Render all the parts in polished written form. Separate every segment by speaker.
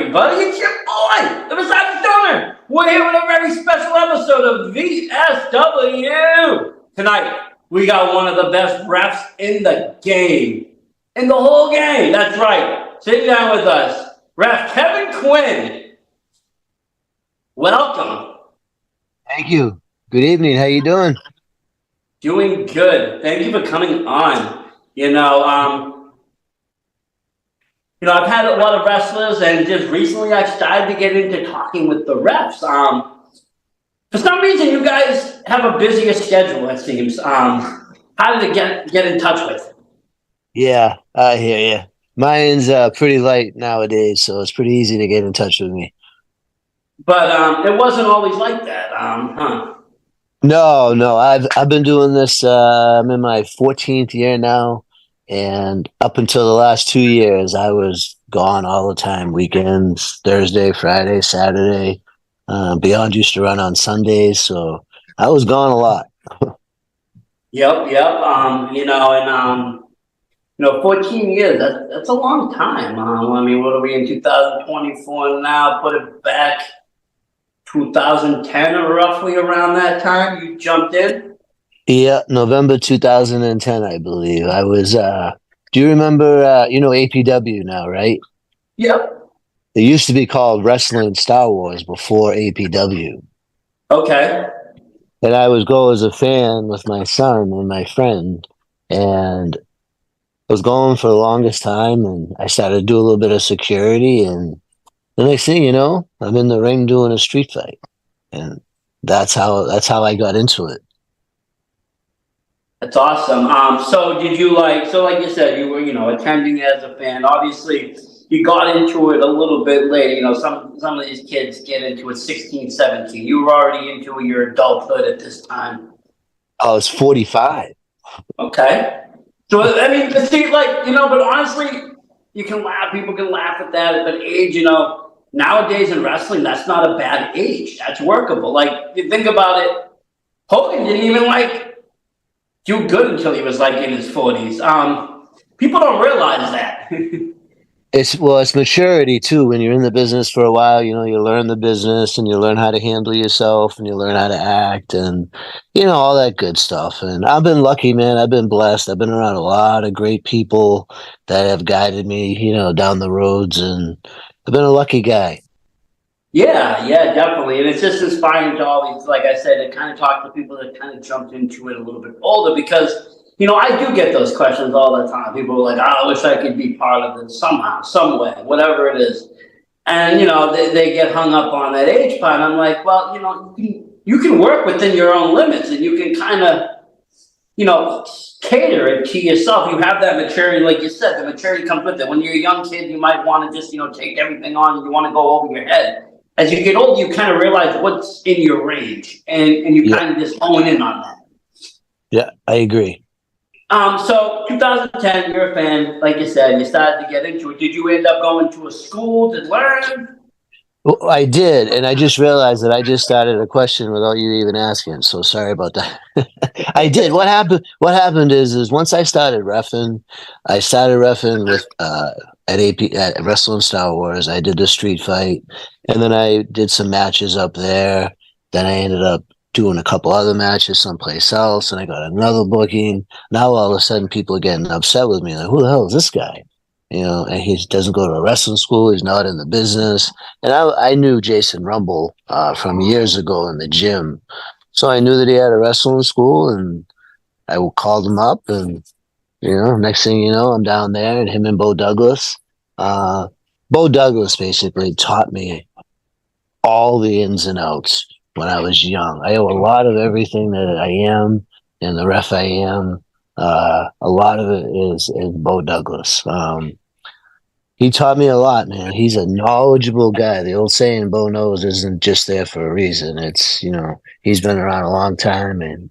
Speaker 1: everybody? It's your boy, the Massage Stoner. We're here with a very special episode of VSW. Tonight, we got one of the best refs in the game. In the whole game, that's right. Sit down with us, Ref Kevin Quinn. Welcome.
Speaker 2: Thank you. Good evening. How you doing?
Speaker 1: Doing good. Thank you for coming on. I've had a lot of wrestlers, and just recently I started to get into talking with the refs. For some reason, you guys have a busier schedule, it seems. How did it get in touch with?
Speaker 2: Yeah, I hear you. Mine's pretty light nowadays, so it's pretty easy to get in touch with me.
Speaker 1: But it wasn't always like that, huh?
Speaker 2: No. I've been doing this. I'm in my 14th year now, and up until the last 2 years, I was gone all the time. Weekends, Thursday, Friday, Saturday. Beyond used to run on Sundays, so I was gone a lot.
Speaker 1: Yep. 14 years, that's a long time. What are we in 2024 now? Put it back 2010 or roughly around that time you jumped in?
Speaker 2: Yeah, November 2010, I believe. I was, do you remember, APW now, right?
Speaker 1: Yep.
Speaker 2: It used to be called Wrestling Star Wars before APW.
Speaker 1: Okay.
Speaker 2: And I would go as a fan with my son and my friend, and I was going for the longest time, and I started to do a little bit of security, and the next thing you know, I'm in the ring doing a street fight. And that's how I got into it.
Speaker 1: That's awesome. So did you like you said, you were, attending as a fan. Obviously, you got into it a little bit later. Some of these kids get into it 16, 17. You were already into your adulthood at this time.
Speaker 2: I was 45.
Speaker 1: Okay. So, but honestly, you can laugh. People can laugh at that. But age, nowadays in wrestling, that's not a bad age. That's workable. Like, you think about it, Hogan didn't even, do good until he was, in his 40s. People don't realize that.
Speaker 2: It's maturity too. When you're in the business for a while, you learn the business and you learn how to handle yourself and you learn how to act and, all that good stuff. And I've been lucky, man. I've been blessed. I've been around a lot of great people that have guided me, down the roads, and I've been a lucky guy.
Speaker 1: Yeah, definitely. And it's just inspiring to always, like I said, to kind of talk to people that kind of jumped into it a little bit older because, I do get those questions all the time. People are like, I wish I could be part of it somehow, some way, whatever it is. And, they get hung up on that age part. I'm like, well, you can work within your own limits and you can kind of, cater it to yourself. You have that maturity, like you said, the maturity comes with it. When you're a young kid, you might want to just, take everything on and you want to go over your head. As you get older, you kind of realize what's in your range and you kind of just hone in on that.
Speaker 2: Yeah, I agree.
Speaker 1: So 2010, you're a fan, like you said, you started to get into it. Did you end up going to a school to learn?
Speaker 2: Well, I did, and I just realized that I just started a question without you even asking. So sorry about that. I did. What happened is once I started reffing with at Wrestling Star Wars. I did the street fight, and then I did some matches up there. Then I ended up doing a couple other matches someplace else, and I got another booking. Now all of a sudden, people are getting upset with me. Like, who the hell is this guy? And he doesn't go to a wrestling school. He's not in the business. And I knew Jason Rumble from years ago in the gym. So I knew that he had a wrestling school, and I called him up. And, next thing you know, I'm down there, and him and Bo Douglas. Bo Douglas basically taught me all the ins and outs when I was young. I owe a lot of everything that I am and the ref I am. A lot of it is Bo Douglas. He taught me a lot, man. He's a knowledgeable guy. The old saying, Bo knows, isn't just there for a reason. It's, he's been around a long time and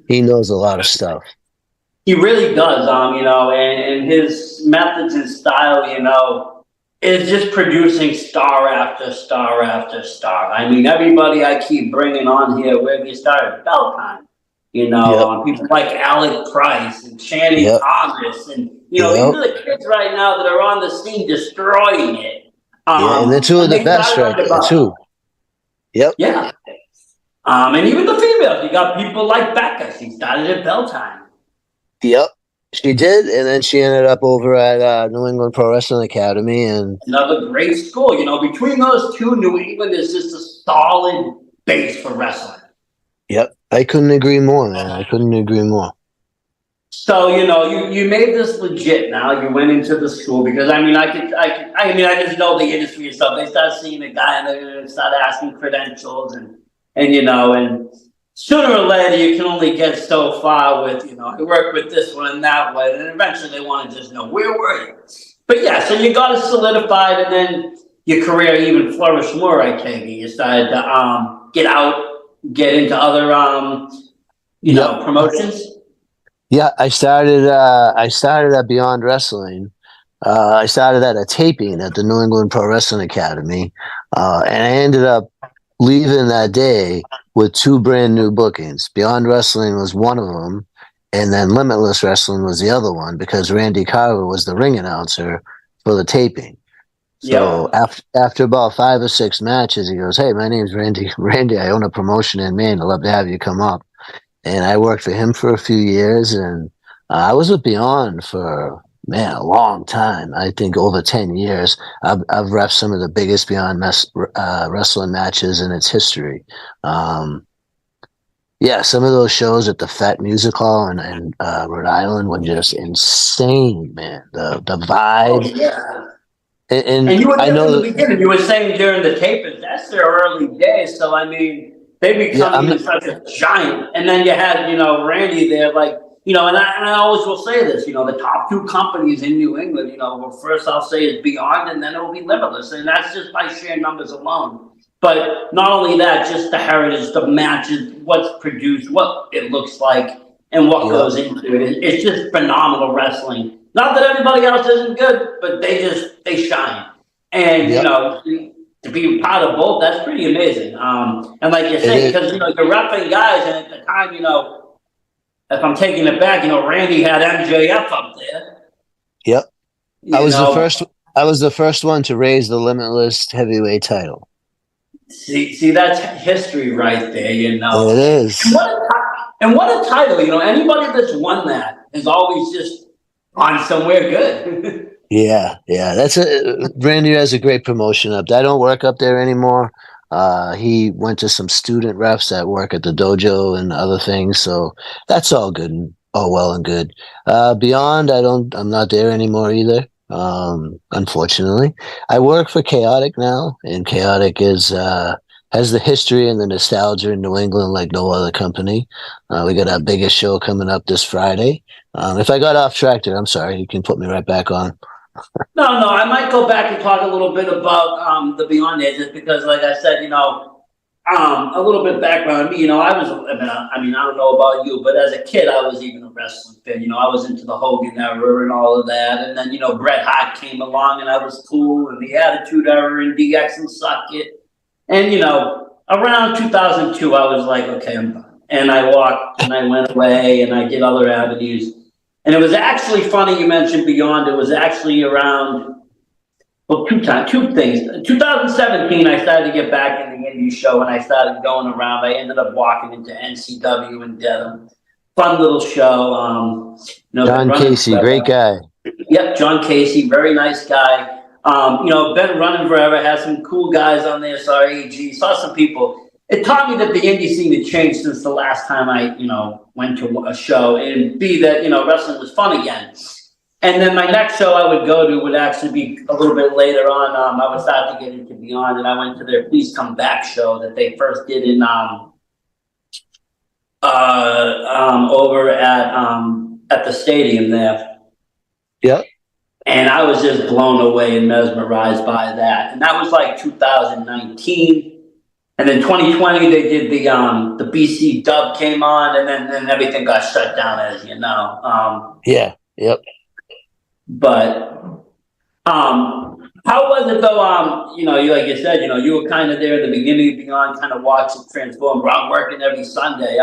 Speaker 2: he knows a lot of stuff.
Speaker 1: He really does, and his methods and style, is just producing star after star after star. Everybody I keep bringing on here, where we started, bell time. People like Alec Price and Channing Thomas and, these are the kids right now that are on the scene destroying it.
Speaker 2: Yeah, and they're two of
Speaker 1: And
Speaker 2: the
Speaker 1: they
Speaker 2: best
Speaker 1: started
Speaker 2: right there
Speaker 1: underdog.
Speaker 2: too. Yep.
Speaker 1: Yeah. And even the females, you got people like Becca. She started at Belltime.
Speaker 2: Yep. She did, and then she ended up over at New England Pro Wrestling Academy, and
Speaker 1: Another great school. Between those two, New England is just a solid base for wrestling.
Speaker 2: yep, I couldn't agree more, man. I couldn't agree more.
Speaker 1: So, you made this legit now. You went into the school because I just know the industry and stuff. They start seeing a guy and they're going to start asking credentials and sooner or later you can only get so far with, I work with this one and that one. And eventually they want to just know, where were you? But yeah, so you got it solidified and then your career even flourished more, I take it. You started to get into other,
Speaker 2: Yep.
Speaker 1: promotions.
Speaker 2: Yeah, I started. I started at Beyond Wrestling. I started at a taping at the New England Pro Wrestling Academy, and I ended up leaving that day with two brand new bookings. Beyond Wrestling was one of them, and then Limitless Wrestling was the other one because Randy Carver was the ring announcer for the taping. So
Speaker 1: Yep.
Speaker 2: after about 5 or 6 matches, he goes, "Hey, my name's Randy. Randy, I own a promotion in Maine. I'd love to have you come up." And I worked for him for a few years, and I was with Beyond for man a long time. I think over 10 years. I've ref some of the biggest wrestling matches in its history. Um, yeah, some of those shows at the Fat Music Hall in Rhode Island were just insane, man. The
Speaker 1: Oh,
Speaker 2: vibe,
Speaker 1: yeah.
Speaker 2: and
Speaker 1: And you were
Speaker 2: I
Speaker 1: there from
Speaker 2: know
Speaker 1: the
Speaker 2: that.
Speaker 1: beginning. You were saying during the tapings, that's their early days. So, they
Speaker 2: Yeah,
Speaker 1: become even such a giant. And then you had, Randy there, and I always will say this, the top two companies in New England, well, first I'll say is Beyond and then it will be Limitless. And that's just by sheer numbers alone. But not only that, just the heritage, the matches, what's produced, what it looks like, and what
Speaker 2: Yep,
Speaker 1: goes into it. It's just phenomenal wrestling. Not that everybody else isn't good, but they shine. And
Speaker 2: yep,
Speaker 1: to be part of both, that's pretty amazing. And like you
Speaker 2: it
Speaker 1: say,
Speaker 2: is.
Speaker 1: because you're repping guys, and at the time, if I'm taking it back, Randy had MJF up there.
Speaker 2: Yep, I
Speaker 1: You
Speaker 2: was the
Speaker 1: know,
Speaker 2: first. I was the first one to raise the Limitless heavyweight title.
Speaker 1: see, that's history right there.
Speaker 2: It
Speaker 1: And
Speaker 2: is.
Speaker 1: what a title. Anybody that's won that is always just on somewhere good.
Speaker 2: Yeah, yeah. That's a Randy has a great promotion up there. I don't work up there anymore. He went to some student reps that work at the dojo and other things, so that's all good and all well and good. Beyond, I'm not there anymore either. Unfortunately, I work for Chaotic now, and Chaotic is has the history and the nostalgia in New England like no other company. We got our biggest show coming up this Friday. If I got off track there, I'm sorry. You can put me right back on.
Speaker 1: No, I might go back and talk a little bit about the Beyond Days, just because, like I said, a little bit background on me. I don't know about you, but as a kid, I was even a wrestling fan. I was into the Hogan era and all of that, and then Bret Hart came along, and I was cool, and the Attitude Era and DX and Suck It, and around 2002, I was like, okay, I'm done, and I walked and I went away, and I did other avenues. And it was actually funny you mentioned Beyond. It was actually around, well, two things. 2017, I started to get back in the indie show and I started going around. I ended up walking into NCW in Dedham. Fun little show. Been
Speaker 2: John
Speaker 1: running
Speaker 2: Casey, great
Speaker 1: forever.
Speaker 2: guy.
Speaker 1: Yep, John Casey, very nice guy. Been running forever, has some cool guys on there. Saw AG, saw some people. It taught me that the indie scene had changed since the last time I, went to a show, and B, that, wrestling was fun again. And then my next show I would go to would actually be a little bit later on. I would start to get into Beyond, and I went to their Please Come Back show that they first did in over at the stadium there.
Speaker 2: Yep.
Speaker 1: And I was just blown away and mesmerized by that. And that was like 2019. And then 2020, they did the BC dub came on, and then everything got shut down, as you know.
Speaker 2: Yeah. Yep.
Speaker 1: But how was it though? Like you said, you were kind of there at the beginning of Beyond, kind of watching it transform. I'm working every Sunday.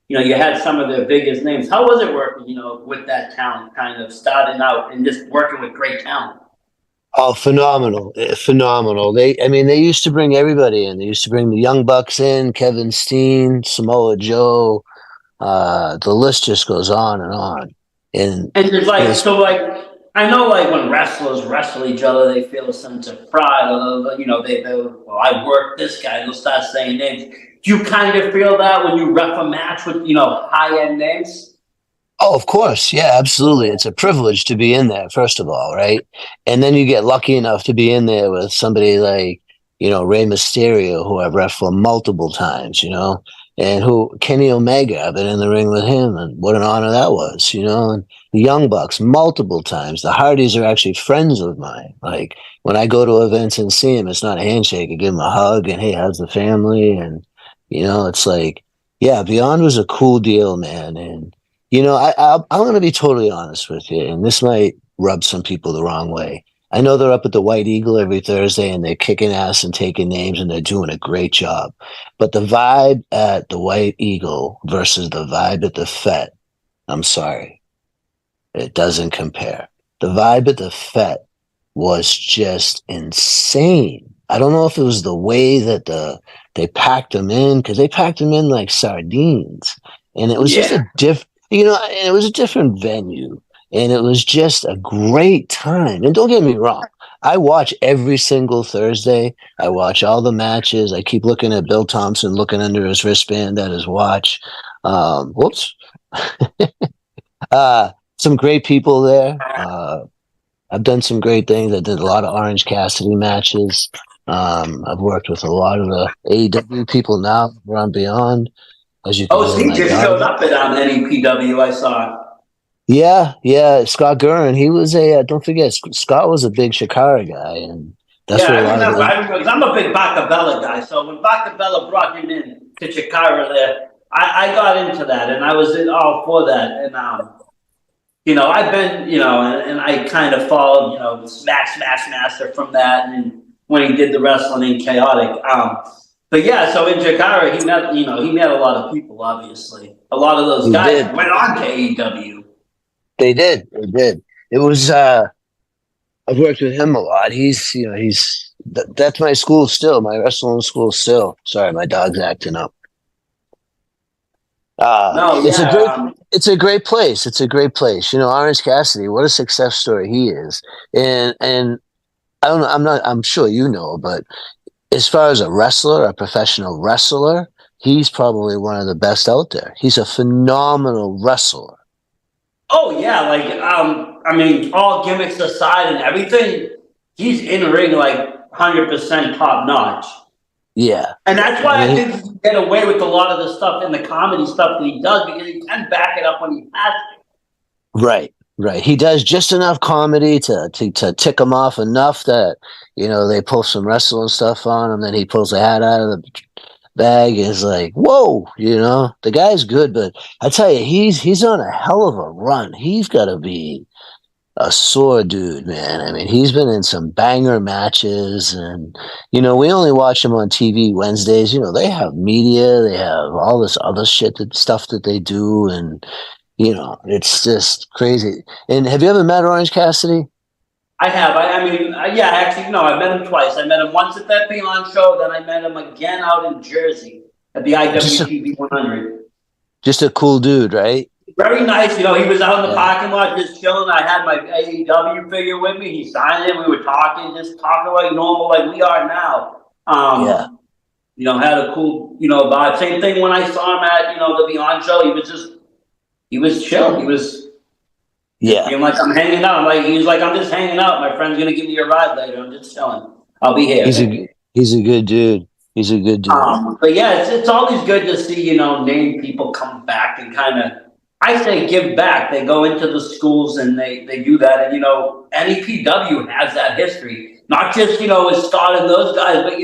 Speaker 1: You had some of their biggest names. How was it working, with that talent, kind of starting out and just working with great talent?
Speaker 2: Oh, phenomenal. Phenomenal. They used to bring everybody in. They used to bring the Young Bucks in, Kevin Steen, Samoa Joe. The list just goes on and on. And
Speaker 1: And there's
Speaker 2: it
Speaker 1: like,
Speaker 2: was,
Speaker 1: so like, I know like when wrestlers wrestle each other, they feel a sense of pride. Well, I worked this guy, they'll start saying names. Do you kind of feel that when you ref a match with, high end names?
Speaker 2: oh, of course. Yeah, absolutely. It's a privilege to be in there, first of all, right? And then you get lucky enough to be in there with somebody like, Rey Mysterio, who I've ref for multiple times, and who Kenny Omega, I've been in the ring with him, and what an honor that was, and the Young Bucks multiple times. The Hardys are actually friends of mine. Like when I go to events and see them, it's not a handshake. I give them a hug and hey, how's the family? And it's like, yeah, Beyond was a cool deal, man. And I'm going to be totally honest with you, and this might rub some people the wrong way. I know they're up at the White Eagle every Thursday and they're kicking ass and taking names and they're doing a great job. But the vibe at the White Eagle versus the vibe at the Fet, I'm sorry, it doesn't compare. The vibe at the Fet was just insane. I don't know if it was the way that they packed them in, because they packed them in like sardines, and it was just
Speaker 1: Yeah.
Speaker 2: a and it was a different venue, and it was just a great time. And don't get me wrong, I watch every single Thursday. I watch all the matches. I keep looking at Bill Thompson, looking under his wristband at his watch. Whoops. Some great people there. I've done some great things. I did a lot of Orange Cassidy matches. I've worked with a lot of the AEW people now. We're on Beyond, as you can
Speaker 1: Oh, so
Speaker 2: hear
Speaker 1: he
Speaker 2: my
Speaker 1: just
Speaker 2: dog.
Speaker 1: showed up at NEPW, I saw.
Speaker 2: Yeah. Scott Gurin. He was don't forget, Scott was a big Shakara guy, and that's
Speaker 1: Yeah,
Speaker 2: where
Speaker 1: I
Speaker 2: a lot of
Speaker 1: remember.
Speaker 2: the
Speaker 1: I remember because I'm a big Bacabella guy. So when Bacabella brought him in to Chikara there, I got into that and I was all for that. And I've been, and I kind of followed, Smash Master from that, and when he did the wrestling in Chaotic. But yeah, so in Chikara, he met a lot of people. Obviously, a lot of those
Speaker 2: he
Speaker 1: guys
Speaker 2: did.
Speaker 1: went on to AEW.
Speaker 2: They did. They did. It was. I've worked with him a lot. That's my school still. My wrestling school still. Sorry, my dog's acting up.
Speaker 1: No,
Speaker 2: It's a great
Speaker 1: yeah.
Speaker 2: it's a great place. It's a great place. Orange Cassidy, what a success story he is. And I don't know, I'm sure but as far as a wrestler, a professional wrestler, he's probably one of the best out there. He's a phenomenal wrestler.
Speaker 1: Oh yeah, like I mean, all gimmicks aside and everything, he's in the ring like 100% top notch.
Speaker 2: Yeah.
Speaker 1: And that's
Speaker 2: I
Speaker 1: why I
Speaker 2: mean,
Speaker 1: think he can get away with a lot of the stuff in the comedy stuff that he does because he can back it up when he has
Speaker 2: right. He does just enough comedy to tick him off enough that, they pull some wrestling stuff on him, then he pulls a hat out of the bag is like, whoa, the guy's good, but I tell you, he's on a hell of a run. He's got to be a sore dude, man. I mean, he's been in some banger matches, and we only watch him on TV Wednesdays. They have media, they have all this other stuff that they do, and it's just crazy. And have you ever met Orange Cassidy?
Speaker 1: I have. I mean, yeah, actually, no, I met him twice. I met him once at that Beyond show, then I met him again out in Jersey at the IWTV 100.
Speaker 2: Just a cool dude, right?
Speaker 1: Very nice. He was out in the
Speaker 2: Yeah.
Speaker 1: parking lot just chilling. I had my AEW figure with me. He signed it. We were just talking like normal, like we are now.
Speaker 2: Yeah.
Speaker 1: Had a cool, vibe. Same thing when I saw him at, the Beyond show. He was chill. He was
Speaker 2: Yeah.
Speaker 1: being like, I'm hanging out. He was like, I'm just hanging out. My friend's going to give me a ride later. I'm just chilling. I'll be here.
Speaker 2: He's a good dude. He's a good dude.
Speaker 1: But yeah, it's always good to see, name people come back and kind of, I say give back. They go into the schools and they do that. And, NEPW has that history. Not just, with Scott and those guys, but,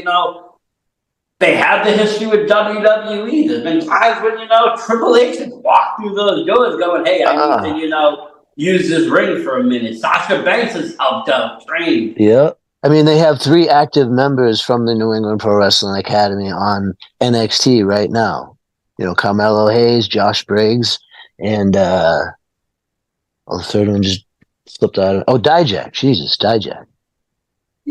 Speaker 1: they have the history with WWE. There's been times when, Triple H has walked through those doors going, hey, I need to, use this ring for a minute. Sasha Banks has helped out, trained.
Speaker 2: Yeah. I mean, they have 3 active members from the New England Pro Wrestling Academy on NXT right now. Carmelo Hayes, Josh Briggs, and the third one just slipped out. Dijak. Jesus, Dijak.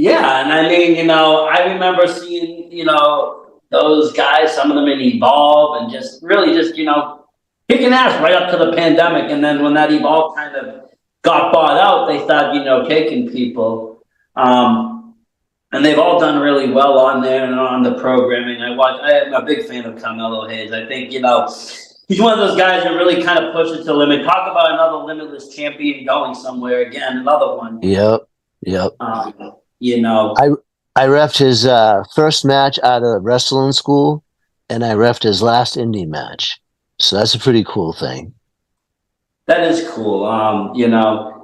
Speaker 1: Yeah, and I mean, I remember seeing, those guys, some of them in Evolve, and just really just, kicking ass right up to the pandemic. And then when that Evolve kind of got bought out, they started, taking people. And they've all done really well on there and on the programming. I'm a big fan of Carmelo Hayes. I think, he's one of those guys that really kind of pushes the limit. Talk about another limitless champion going somewhere again, another one.
Speaker 2: Yep. Yep.
Speaker 1: You know,
Speaker 2: I refed his first match out of wrestling school, and I refed his last indie match. So that's a pretty cool thing.
Speaker 1: that is cool.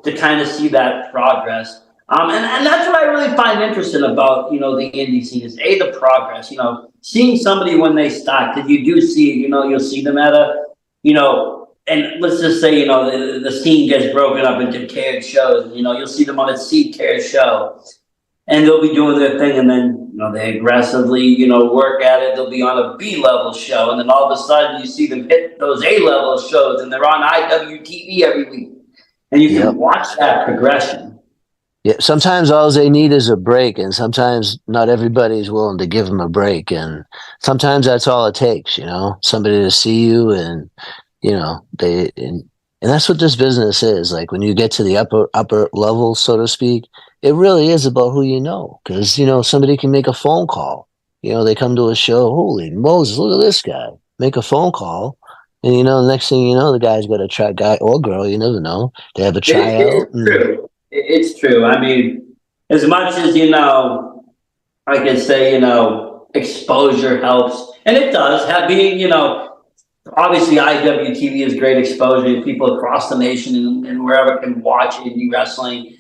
Speaker 1: To kind of see that progress. And that's what I really find interesting about, the indie scene is the progress, seeing somebody when they start, because you do see, you'll see them at a, and let's just say, the scene gets broken up into tiered shows, you'll see them on a C-tier show. And they'll be doing their thing, and then they aggressively work at it. They'll be on a B-level show, and then all of a sudden you see them hit those A-level shows, and they're on IWTV every week, and you can watch that progression.
Speaker 2: Yeah, sometimes all they need is a break, and sometimes not everybody's willing to give them a break, and sometimes that's all it takes. Somebody to see you, and and that's what this business is. Like when you get to the upper level, so to speak. It really is about who you know, because somebody can make a phone call. They come to a show. Holy Moses, look at this guy! Make a phone call, and the next thing you know, the guy's got a try guy or girl. You never know. They have a tryout.
Speaker 1: It's true. It's true. I mean, as much as I can say exposure helps, and it does. Being obviously IWTV is great exposure. People across the nation and wherever can watch indie wrestling.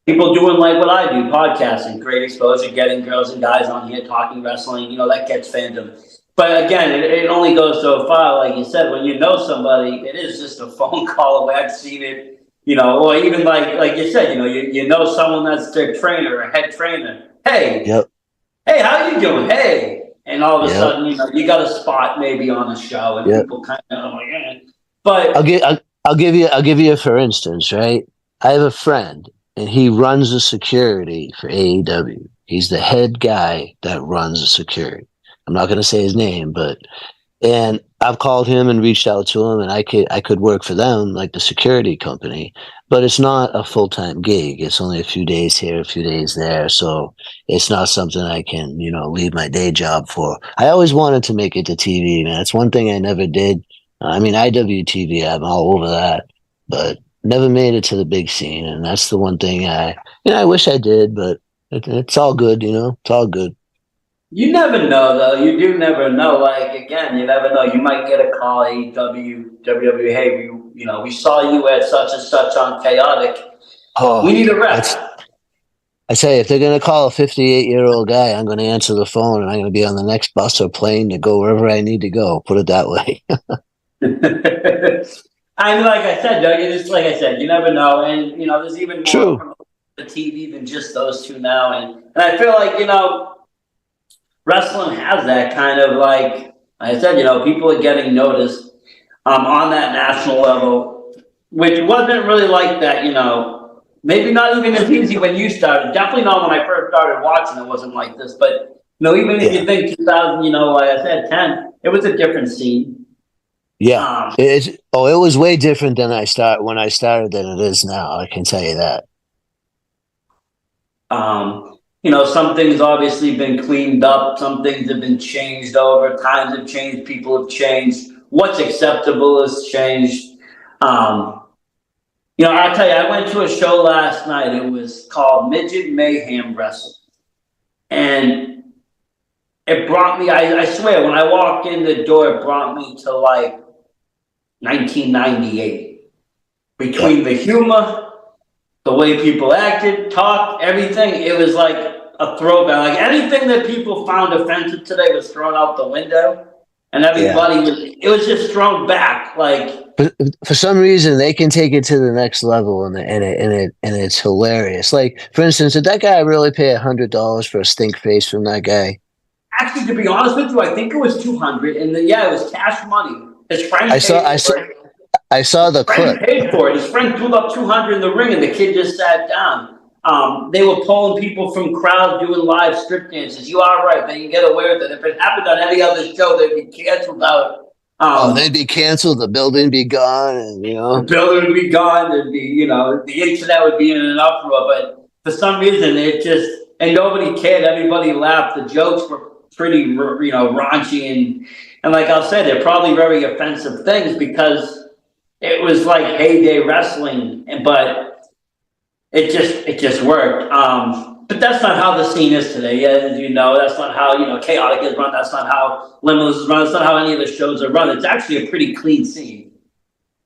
Speaker 1: People doing like what I do, podcasting, great exposure, getting girls and guys on here talking wrestling, that gets fandom. But again, it only goes so far. Like you said, when you know somebody, it is just a phone call away. I've seen it, or even like you said, you know someone that's their trainer or head trainer. Hey, hey, how you doing? Hey, and all of a sudden, you got a spot maybe on the show, and people kind of like, But
Speaker 2: I'll give you a for instance, right? I have a friend, and he runs the security for AEW. He's the head guy that runs the security. I'm not going to say his name, and I've called him and reached out to him, and I could work for them, like the security company, but it's not a full-time gig. It's only a few days here, a few days there, so it's not something I can, leave my day job for. I always wanted to make it to TV, man. It's one thing I never did. I mean, IWTV, I'm all over that, but never made it to the big scene, and that's the one thing I wish I did, but it's all good, it's all good.
Speaker 1: You never know, though. You do never know. Like, again, you never know. You might get a call, AEW, WWE, hey, we saw you at such and such on Chaotic. We need a rep.
Speaker 2: I say, if they're going to call a 58-year-old guy, I'm going to answer the phone, and I'm going to be on the next bus or plane to go wherever I need to go. Put it that way.
Speaker 1: I mean, like I said, Doug, like I said, you never know. And, there's even more from the TV than just those two now. And I feel like, wrestling has that kind of like I said, people are getting noticed on that national level, which wasn't really like that, maybe not even as easy when you started. Definitely not when I first started watching, it wasn't like this. But, even if you think 2000, like I said, 10, it was a different scene.
Speaker 2: Yeah, it was way different when I started than it is now. I can tell you that.
Speaker 1: Some things obviously been cleaned up. Some things have been changed over. Times have changed. People have changed. What's acceptable has changed. I'll tell you, I went to a show last night. It was called Midget Mayhem Wrestling, and it brought me. I swear, when I walked in the door, it brought me to like 1998. Between the humor, the way people acted, talked, everything, it was like a throwback. Like anything that people found offensive today was thrown out the window, and everybody it was just thrown back. Like
Speaker 2: for some reason, they can take it to the next level, and it's hilarious. Like for instance, did that guy really pay $100 for a stink face from that guy?
Speaker 1: Actually, to be honest with you, I think it was $200, and it was cash money. His friend
Speaker 2: I saw the clip.
Speaker 1: Paid for it. His friend threw up $200 in the ring, and the kid just sat down. They were pulling people from crowds doing live strip dances. You are right. They can get away with it. If it happened on any other show, they'd be canceled out.
Speaker 2: They'd be canceled. The building be gone, and
Speaker 1: the building would be gone. There'd be, the internet would be in an uproar. But for some reason, and nobody cared. Everybody laughed. The jokes were pretty, raunchy and like I'll say, they're probably very offensive things because it was like heyday wrestling, but it just worked. But that's not how the scene is today. As you know, that's not how, Chaotic is run. That's not how Limitless is run. That's not how any of the shows are run. It's actually a pretty clean scene.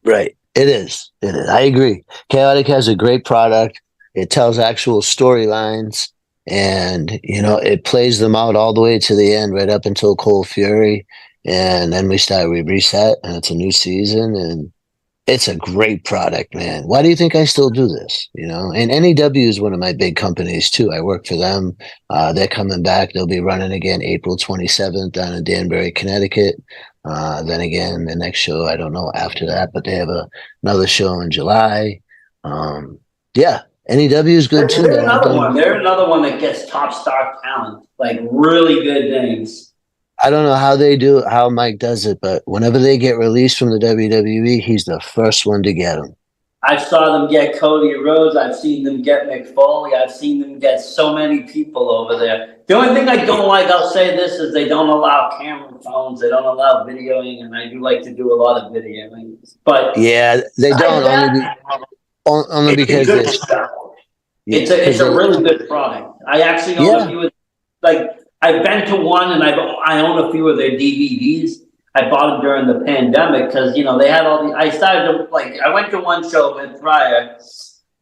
Speaker 2: Right. It is. I agree. Chaotic has a great product. It tells actual storylines, and, it plays them out all the way to the end, right up until Cold Fury. And then we reset, and it's a new season, and it's a great product, man. Why do you think I still do this? And NEW is one of my big companies too. I work for them. They're coming back. They'll be running again April 27th down in Danbury, Connecticut. Then again, the next show, I don't know after that, but they have another show in July. Yeah, NEW is good too.
Speaker 1: They're another one. They're another one that gets top star talent, like really good names.
Speaker 2: I don't know how Mike does it, but whenever they get released from the WWE, he's the first one to get them.
Speaker 1: I saw them get Cody Rhodes. I've seen them get Mick Foley. I've seen them get so many people over there. The only thing I don't like, I'll say this, is they don't allow camera phones. They don't allow videoing, and I do like to do a lot of videoing. But
Speaker 2: yeah, they don't only because
Speaker 1: it's a really good product. I actually own a few. I've been to one, and I own a few of their DVDs. I bought them during the pandemic because, they had all the, I went to one show with Fryer,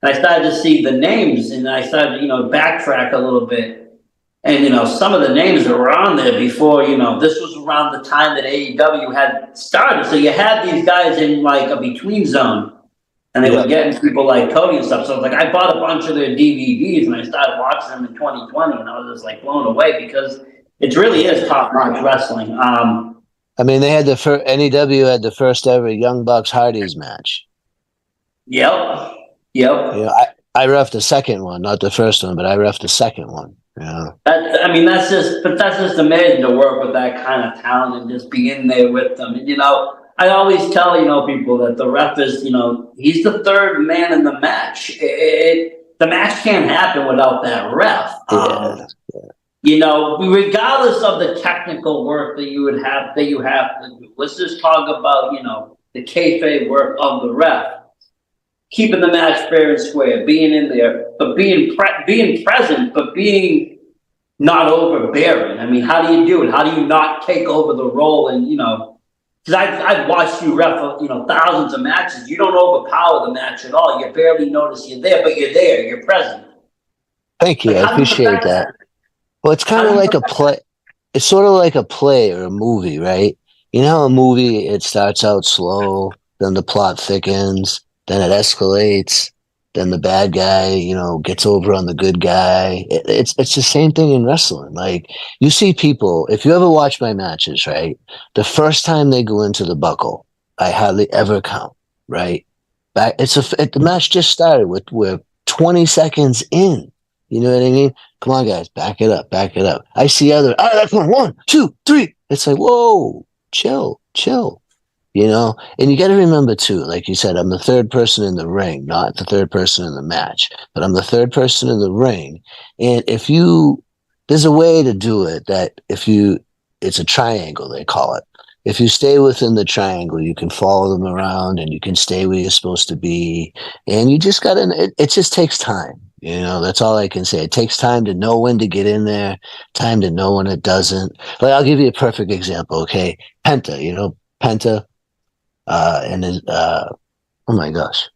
Speaker 1: and I started to see the names, and I started to, backtrack a little bit. And, some of the names that were on there before, this was around the time that AEW had started. So you had these guys in like a between zone. And they were getting people like Cody and stuff. So I bought a bunch of their DVDs, and I started watching them in 2020, and I was just blown away because it really is top-notch wrestling.
Speaker 2: They had NEW had the first ever Young Bucks Hardys match.
Speaker 1: Yep.
Speaker 2: I reffed the second one, not the first one, but I reffed the second one. Yeah.
Speaker 1: That's just amazing to work with that kind of talent and just be in there with them. And, I always tell, people that the ref is, he's the third man in the match. The match can't happen without that ref. Regardless of the technical work that you have to do. Let's just talk about, the kayfabe work of the ref. Keeping the match fair and square, being in there, but being present, but being not overbearing. How do you do it? How do you not take over the role and, because I've watched you ref, thousands of matches. You don't overpower the match at all. You barely notice you're there, but you're there. You're present.
Speaker 2: Thank you. I appreciate that. Well, it's kind of like a play. It's sort of like a play or a movie, right? A movie, it starts out slow, then the plot thickens, then it escalates, then the bad guy, gets over on the good guy. It's the same thing in wrestling. You see people, if you ever watch my matches, right? The first time they go into the buckle, I hardly ever count, right? The match just started. We're 20 seconds in. You know what I mean? Come on, guys, back it up. I see all right, that's 1, 2, 3. It's whoa, chill. And you got to remember too, like you said, I'm the third person in the ring, not the third person in the match, but I'm the third person in the ring. And there's a way to do it that it's a triangle, they call it. If you stay within the triangle, you can follow them around and you can stay where you're supposed to be. And you just it just takes time. That's all I can say. It takes time to know when to get in there, time to know when it doesn't. I'll give you a perfect example. Okay. Penta, Penta. And oh my gosh,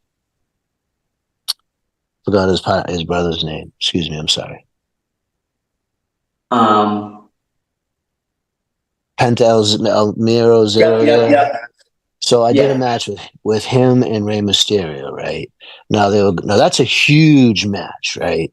Speaker 2: forgot his brother's name. Excuse me, I'm sorry. Penta Elmiro Zero.
Speaker 1: Yeah.
Speaker 2: So I did a match with him and Rey Mysterio, right? Now that's a huge match, right?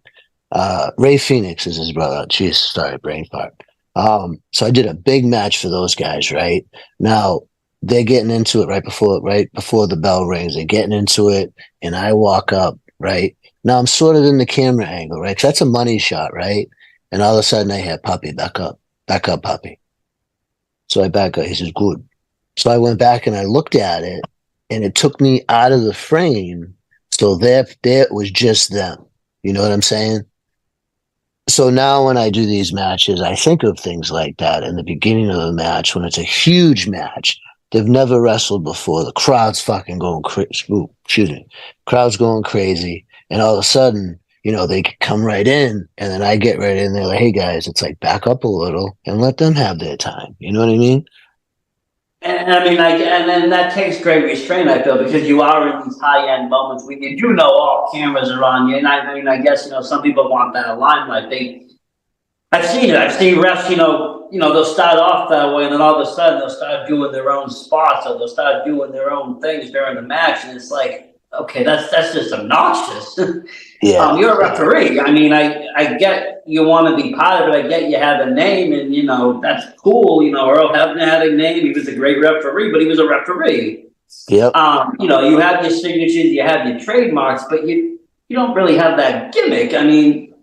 Speaker 2: Ray Phoenix is his brother. Jeez, sorry, brain fart. So I did a big match for those guys, right? Now they're getting into it right before the bell rings. They're getting into it, and I walk up, right? Now I'm sort of in the camera angle, right? 'Cause that's a money shot, right? And all of a sudden I hear, puppy, back up, puppy. So I back up. He says, good. So I went back and I looked at it, and it took me out of the frame. So there was just them. You know what I'm saying? So now when I do these matches, I think of things like that in the beginning of a match when it's a huge match. They've never wrestled before. The crowd's fucking going crazy. Excuse me. Crowd's going crazy. And all of a sudden, they come right in, and then I get right in there like, hey guys, it's like back up a little and let them have their time. You know what I mean?
Speaker 1: And I mean, and then that takes great restraint, I feel, because you are in these high-end moments when you do know all cameras are on you. And I mean, I guess, some people want that limelight. I've seen it. I've seen refs, they'll start off that way, and then all of a sudden they'll start doing their own spots, or they'll start doing their own things during the match. And it's like, okay, that's just obnoxious.
Speaker 2: Yeah.
Speaker 1: You're a referee. I mean, I get you want to be part of it. I get you have a name, and that's cool. Earl Hebner had a name. He was a great referee, but he was a referee.
Speaker 2: Yep.
Speaker 1: You have your signatures, you have your trademarks, but you don't really have that gimmick. I mean,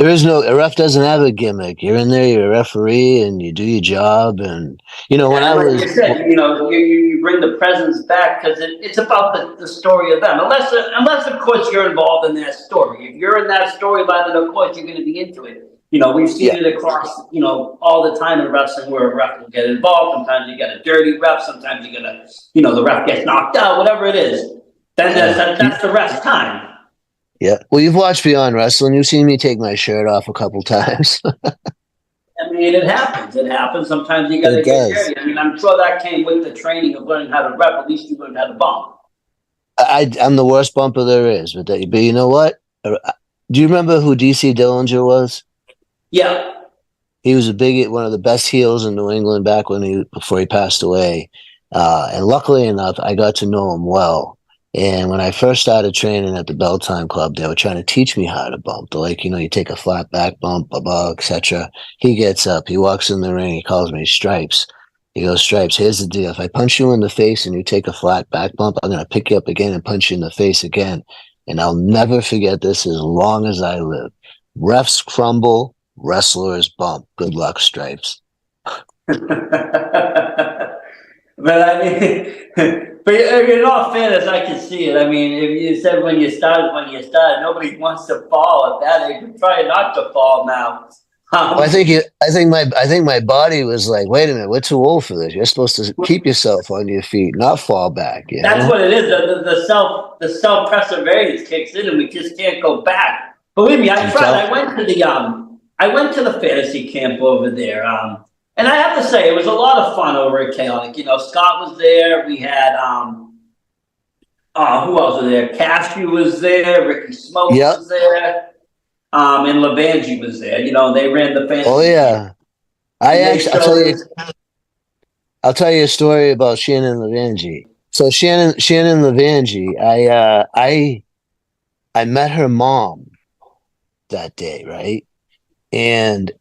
Speaker 2: a ref doesn't have a gimmick. You're in there, you're a referee, and you do your job. And when I
Speaker 1: like
Speaker 2: was,
Speaker 1: you said, you bring the presence back because it's about the story of them. Unless of course you're involved in that story. If you're in that storyline, then of course you're going to be into it. We've seen it across, all the time in wrestling where a ref will get involved. Sometimes you get a dirty ref. Sometimes you get the ref gets knocked out. Whatever it is, then that's the ref's time.
Speaker 2: Yeah. Well, you've watched Beyond Wrestling. You've seen me take my shirt off a couple times.
Speaker 1: I mean, it happens. It happens. Sometimes you got to get dirty. I mean, I'm sure that came with the training of learning how to rep. At least you learned how to bump.
Speaker 2: I'm the worst bumper there is, but you know what? Do you remember who DC Dillinger was?
Speaker 1: Yeah.
Speaker 2: He was one of the best heels in New England back before he passed away. And luckily enough, I got to know him well. And when I first started training at the Belltime Club, they were trying to teach me how to bump. They're like, you take a flat back bump, blah, blah, etc. He gets up, he walks in the ring, he calls me Stripes. He goes, Stripes, here's the deal. If I punch you in the face and you take a flat back bump, I'm going to pick you up again and punch you in the face again. And I'll never forget this as long as I live. Refs crumble, wrestlers bump. Good luck, Stripes.
Speaker 1: But I mean, but in all fairness, I can see it. I mean, if you said when you started, nobody wants to fall at that age. We're trying not to fall now.
Speaker 2: I think my body was like, wait a minute, we're too old for this. You're supposed to keep yourself on your feet, not fall back.
Speaker 1: That's what it is. The self perseverance kicks in, and we just can't go back. Believe me, I tried. I went to the fantasy camp over there. And I have to say, it was a lot of fun over at Chaotic. Scott was there. We had, who else was there? Cashew was there. Ricky Smoke was there. And Levangie was there. They ran the fantasy.
Speaker 2: Oh, yeah. I'll tell you a story about Shannon Levangie. So Shannon Levangie, I met her mom that day, right? And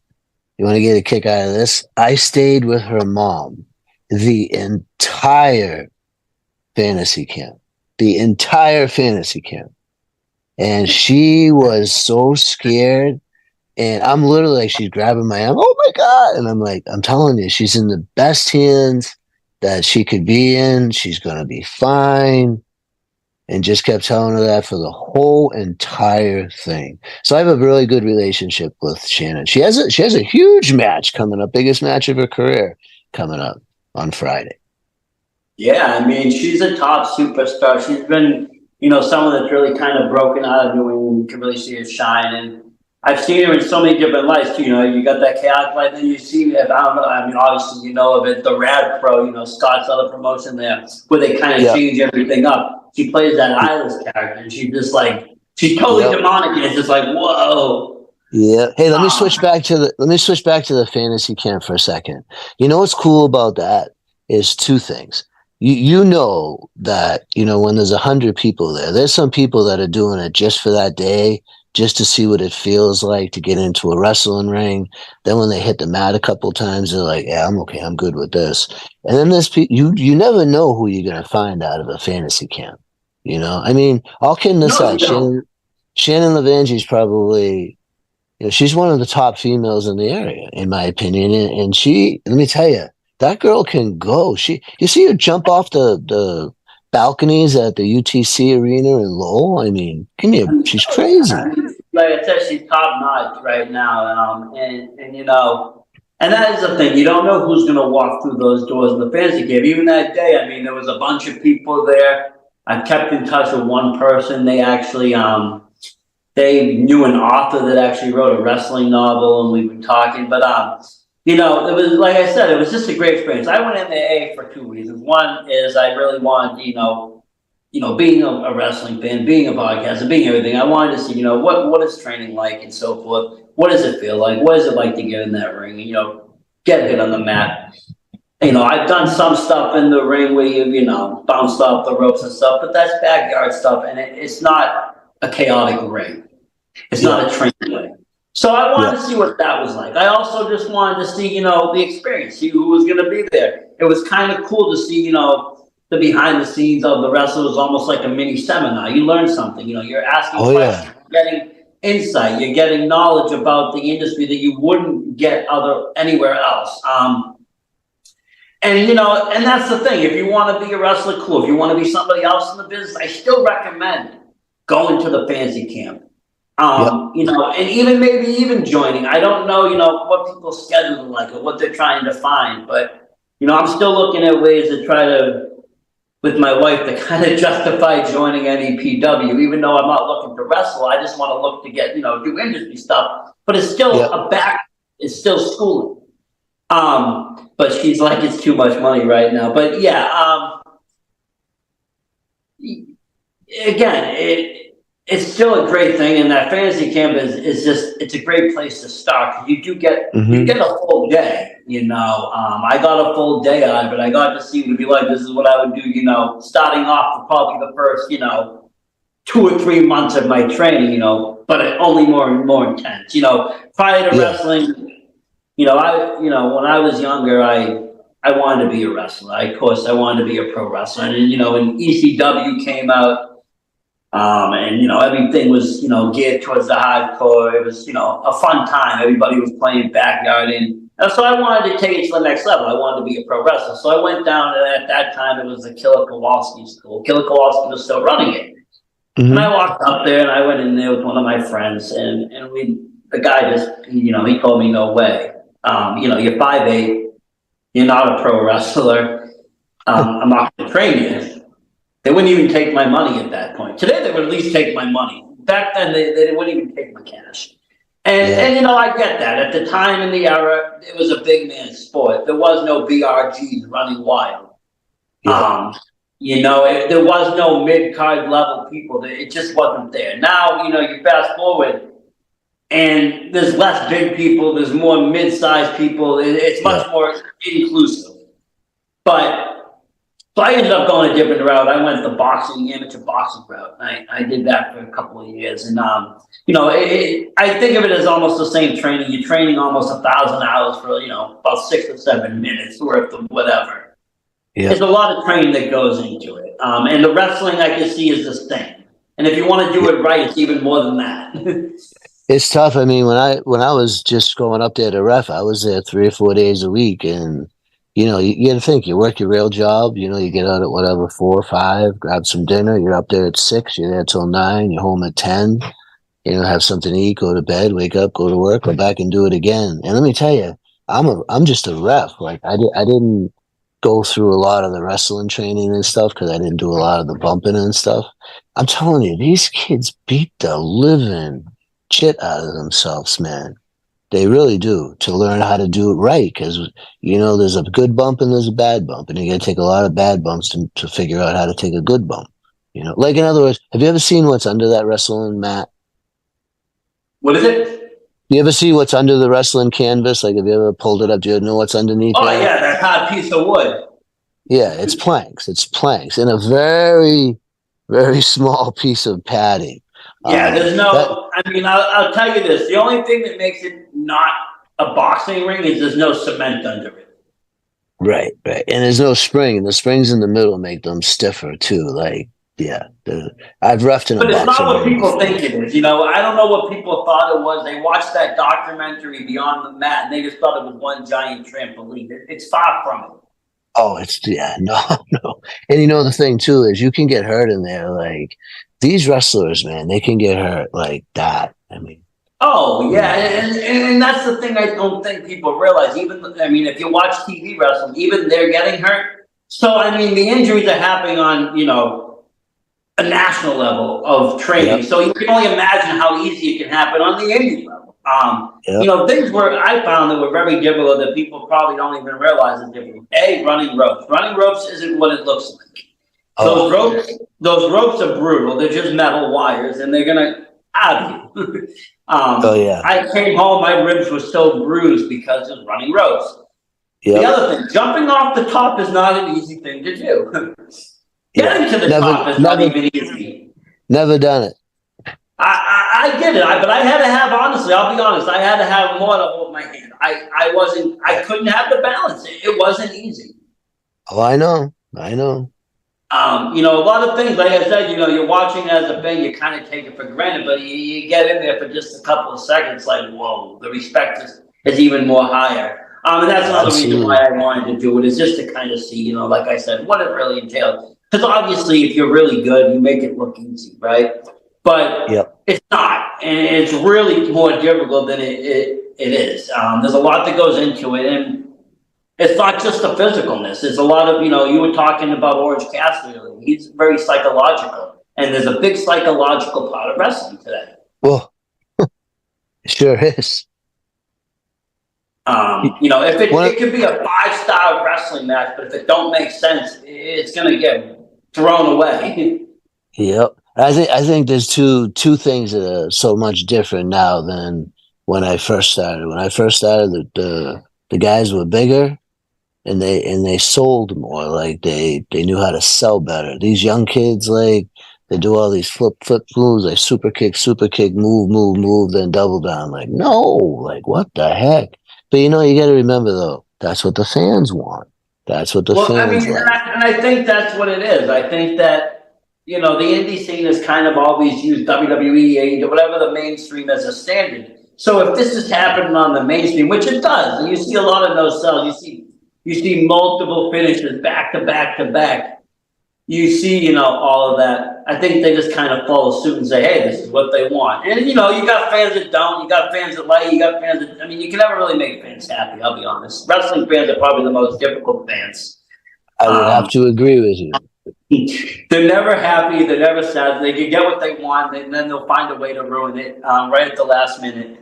Speaker 2: you want to get a kick out of this? I stayed with her mom the entire fantasy camp. And she was so scared. And I'm literally like, she's grabbing my arm. Oh my God. And I'm like, I'm telling you, she's in the best hands that she could be in. She's going to be fine. And just kept telling her that for the whole entire thing. So I have a really good relationship with Shannon. She has a huge match coming up, biggest match of her career coming up on Friday.
Speaker 1: Yeah, I mean, she's a top superstar. She's been, someone that's really kind of broken out of New England. You can really see her shine. And I've seen her in so many different lights too. You got that chaotic light, then you see it. I don't know. I mean, obviously, of it, the Rad Pro, Scott's other promotion there, where they kind of change everything up. She plays that Eyeless character, and she's just like, she's totally demonic, and it's just like, whoa.
Speaker 2: Yeah. Hey, let me switch back to the fantasy camp for a second. What's cool about that is two things. You know that, when there's 100 people there's some people that are doing it just for that day, just to see what it feels like to get into a wrestling ring. Then when they hit the mat a couple times, they're like, yeah, I'm okay. I'm good with this. And then there's people, you never know who you're going to find out of a fantasy camp. I mean, all kidding aside, Shannon Levangi's probably, she's one of the top females in the area, in my opinion. And she, let me tell you, that girl can go. You see her jump off the balconies at the UTC arena in Lowell. I mean, she's crazy.
Speaker 1: Like I said, she's top notch right now, and and that is the thing. You don't know who's going to walk through those doors in the fantasy game. Even that day, I mean, there was a bunch of people there. I kept in touch with one person. They actually, they knew an author that actually wrote a wrestling novel, and we've been talking. But it was like I said, it was just a great experience. I went in the AA for 2 reasons. One is I really wanted, being a wrestling fan, being a podcaster, being everything. I wanted to see, what is training like and so forth. What does it feel like? What is it like to get in that ring? Get hit on the mat. I've done some stuff in the ring where you bounced off the ropes and stuff, but that's backyard stuff, and it's not a chaotic ring. It's not a training ring. So I wanted to see what that was like. I also just wanted to see, the experience, see who was going to be there. It was kind of cool to see, the behind the scenes of the wrestlers, almost like a mini seminar. You learn something, you're asking questions, you're getting insight, you're getting knowledge about the industry that you wouldn't get anywhere else. And that's the thing. If you want to be a wrestler, cool. If you want to be somebody else in the business, I still recommend going to the fantasy camp. And even joining. I don't know, what people's schedules are like or what they're trying to find, but I'm still looking at ways to try to, with my wife, to kind of justify joining NEPW, even though I'm not looking to wrestle. I just want to look to get, do industry stuff, but it's still it's still schooling. But she's like, it's too much money right now. But again, it's still a great thing, and that fantasy camp is just, it's a great place to start. You do get you get a full day, I got a full day out of it. I got to see what it'd be like. This is what I would do, starting off for probably the first, 2 or 3 months of my training, but only more and more intense. Prior to wrestling, when I was younger, I wanted to be a wrestler. Of course, I wanted to be a pro wrestler. And, when ECW came out, and everything was geared towards the hardcore. It was a fun time. Everybody was playing backyard, and so I wanted to take it to the next level. I wanted to be a pro wrestler, so I went down, and at that time it was the Killer Kowalski school. Killer Kowalski was still running it, and I walked up there, and I went in there with one of my friends, and the guy just he told me, no way, you're 5'8", you're not a pro wrestler. I'm not going to train you. They wouldn't even take my money at that point. Today, they would at least take my money. Back then, they wouldn't even take my cash. And I get that. At the time in the era, it was a big man sport. There was no BRGs running wild. There was no mid-card level people. It just wasn't there. Now, you fast forward, and there's less big people. There's more mid-sized people. It's much more inclusive. So I ended up going a different route. I went the amateur boxing route. I did that for a couple of years. And, I think of it as almost the same training. You're training almost 1,000 hours for, about 6 or 7 minutes worth of whatever. Yeah. There's a lot of training that goes into it. And the wrestling I can see is the same. And if you want to do it right, it's even more than that.
Speaker 2: It's tough. I mean, when I was just going up there to ref, I was there 3 or 4 days a week, and you got to think, you work your real job, you get out at whatever, 4 or 5, grab some dinner, you're up there at 6, you're there till 9, you're home at 10, have something to eat, go to bed, wake up, go to work, go back and do it again. And let me tell you, I'm just a ref. Like I didn't go through a lot of the wrestling training and stuff because I didn't do a lot of the bumping and stuff. I'm telling you, these kids beat the living shit out of themselves, man. They really do, to learn how to do it right, because there's a good bump and there's a bad bump, and you got to take a lot of bad bumps to figure out how to take a good bump. Like, in other words, have you ever seen what's under that wrestling mat?
Speaker 1: What is it?
Speaker 2: You ever see what's under the wrestling canvas? Like, have you ever pulled it up? Do you know what's underneath?
Speaker 1: Oh yeah, that hard piece of wood.
Speaker 2: Yeah, it's planks. It's planks and a very, very small piece of padding.
Speaker 1: Yeah, there's no. I'll tell you this: the only thing that makes it not a boxing ring is there's no cement under it.
Speaker 2: Right, and there's no spring, and the springs in the middle make them stiffer too. Like yeah. I've roughed in a
Speaker 1: But it's
Speaker 2: boxing
Speaker 1: not what
Speaker 2: ring
Speaker 1: people
Speaker 2: before.
Speaker 1: think it is. I don't know what people thought it was. They watched that documentary Beyond the Mat, and they just thought it was one giant trampoline. It's far from it.
Speaker 2: Oh, it's yeah, no, no. And the thing too is you can get hurt in there. Like these wrestlers, man, they can get hurt like that. I mean,
Speaker 1: Oh
Speaker 2: you
Speaker 1: yeah,
Speaker 2: know,
Speaker 1: and that's the thing I don't think people realize. If you watch TV wrestling, even they're getting hurt. So the injuries are happening on a national level of training.
Speaker 2: yep,
Speaker 1: So you can only imagine how easy it can happen on the indie level.
Speaker 2: yep.
Speaker 1: Things where I found that were very difficult that people probably don't even realize is difficult. Running ropes. Running ropes isn't what it looks like.
Speaker 2: Oh,
Speaker 1: Those ropes are brutal. They're just metal wires, and they're gonna have you.
Speaker 2: oh yeah,
Speaker 1: I came home, my ribs were so bruised because of running ropes. The
Speaker 2: yep,
Speaker 1: other thing, jumping off the top is not an easy thing to do.
Speaker 2: yeah.
Speaker 1: Getting to the top is not even easy.
Speaker 2: Never done it.
Speaker 1: I did it, but I had to have, honestly, I'll be honest, I had to have more to hold my hand. I couldn't have the balance. It wasn't easy.
Speaker 2: Oh, I know.
Speaker 1: A lot of things, like I said, you're watching it as a fan, you kind of take it for granted, but you get in there for just a couple of seconds, like, whoa, the respect is even more higher. And that's another reason why I wanted to do it, is just to kind of see, like I said, what it really entails. Because obviously, if you're really good, you make it look easy, right? But
Speaker 2: Yep.
Speaker 1: it's not, and it's really more difficult than it is. There's a lot that goes into it, and it's not just the physicalness. It's a lot of, you were talking about Orange Cassidy. He's very psychological, and there's a big psychological part of wrestling today.
Speaker 2: Well, it sure is.
Speaker 1: If it could be a 5-star wrestling match, but if it don't make sense, it's gonna get thrown away.
Speaker 2: Yep. I think there's two things that are so much different now than when I first started. When I first started, the guys were bigger, and they sold more. Like they knew how to sell better. These young kids, like they do all these flip moves, like super kick, move, then double down. Like no, like what the heck? But you got to remember though, that's what the fans want. That's what the fans
Speaker 1: and
Speaker 2: like.
Speaker 1: I think that's what it is. I think that the indie scene has kind of always used WWE, whatever the mainstream as a standard. So if this is happening on the mainstream, which it does, and you see a lot of those cells, you see multiple finishes back to back to back. You see, all of that. I think they just kind of follow suit and say, hey, this is what they want. And, you got fans that don't. You got fans that like. You got fans that, you can never really make fans happy, I'll be honest. Wrestling fans are probably the most difficult fans.
Speaker 2: I would have to agree with you.
Speaker 1: They're never happy. They're never sad. They can get what they want, and then they'll find a way to ruin it right at the last minute.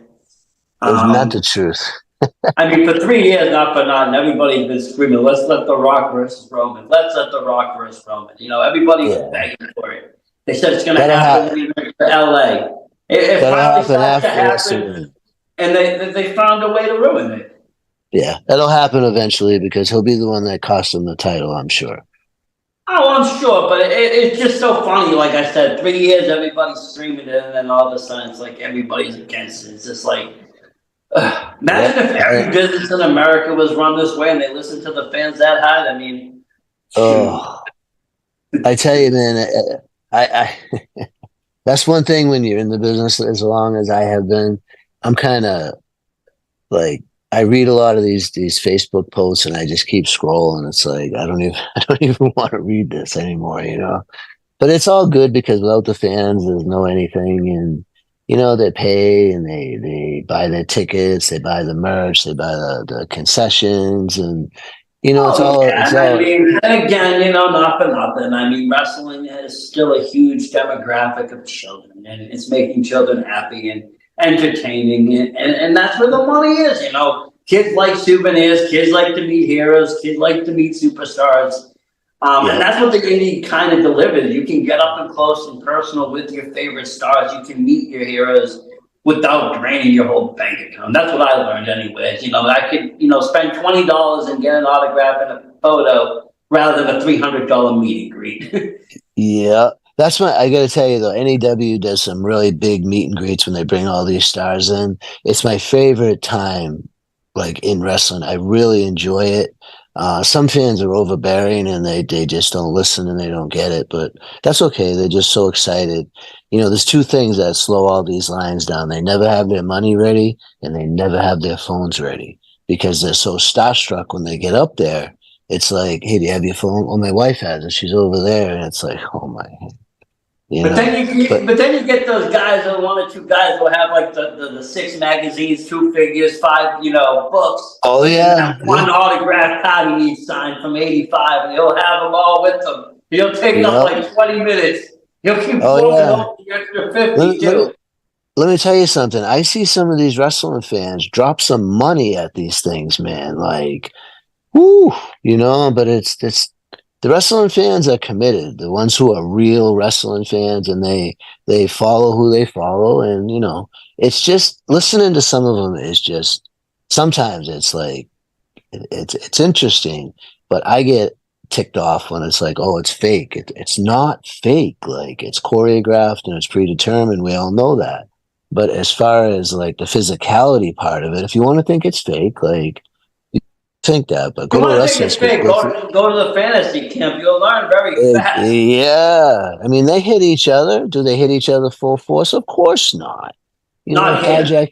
Speaker 2: Isn't that the truth?
Speaker 1: For 3 years, not for nothing, everybody's been screaming, let's let The Rock versus Roman. Let's let The Rock versus Roman. Everybody's begging for it. They said it's going to happen in LA. It finally starts to happen, and they found a way to ruin it.
Speaker 2: Yeah, that'll happen eventually because he'll be the one that cost him the title, I'm sure.
Speaker 1: Oh, I'm sure, but it's just so funny. Like I said, 3 years, everybody's streaming it, and then all of a sudden, it's like everybody's against it. It's just like, imagine if every business in America was run this way and they listened to the fans that hard.
Speaker 2: I tell you, man, I that's one thing when you're in the business as long as I have been. I'm kind of like I read a lot of these Facebook posts and I just keep scrolling. It's like I don't even want to read this anymore, But it's all good because without the fans, there's no anything, and they pay and they buy their tickets, they buy the merch, they buy the concessions, and it's all.
Speaker 1: And again, not for nothing. Wrestling is still a huge demographic of children, and it's making children happy and entertaining, and that's where the money is. Kids like souvenirs, kids like to meet heroes, kids like to meet superstars. And that's what the indie kind of delivers. You can get up and close and personal with your favorite stars. You can meet your heroes without draining your whole bank account. That's what I learned anyways. I could, spend $20 and get an autograph and a photo rather than a $300 meet and greet.
Speaker 2: Yeah. That's what I got to tell you though. NEW does some really big meet and greets when they bring all these stars in. It's my favorite time, like in wrestling. I really enjoy it. Some fans are overbearing and they just don't listen and they don't get it, but that's okay. They're just so excited. There's two things that slow all these lines down. They never have their money ready and they never have their phones ready because they're so starstruck when they get up there. It's like, hey, do you have your phone? Oh, my wife has it. She's over there. And it's like, oh my,
Speaker 1: But then you get those guys, or one or two guys who have like the 6 magazines, 2 figures, 5 books.
Speaker 2: Oh yeah,
Speaker 1: one autograph card he needs signed from '85, and he'll have them all with him. He'll take up like 20 minutes. He'll keep throwing over the extra 50 too.
Speaker 2: Let me tell you something. I see some of these wrestling fans drop some money at these things, man. Like, whoo, but it's the wrestling fans are committed. The ones who are real wrestling fans, and they follow who they follow, and it's just listening to some of them is just sometimes it's like it's interesting, but I get ticked off when it's like, oh, it's fake. It's not fake. Like it's choreographed and it's predetermined. We all know that. But as far as like the physicality part of it, if you want to think it's fake, like you think that, but go to wrestling school.
Speaker 1: Go to the fantasy camp. You'll learn very fast.
Speaker 2: Yeah, I mean, they hit each other. Do they hit each other full force? Of course not.
Speaker 1: Not here.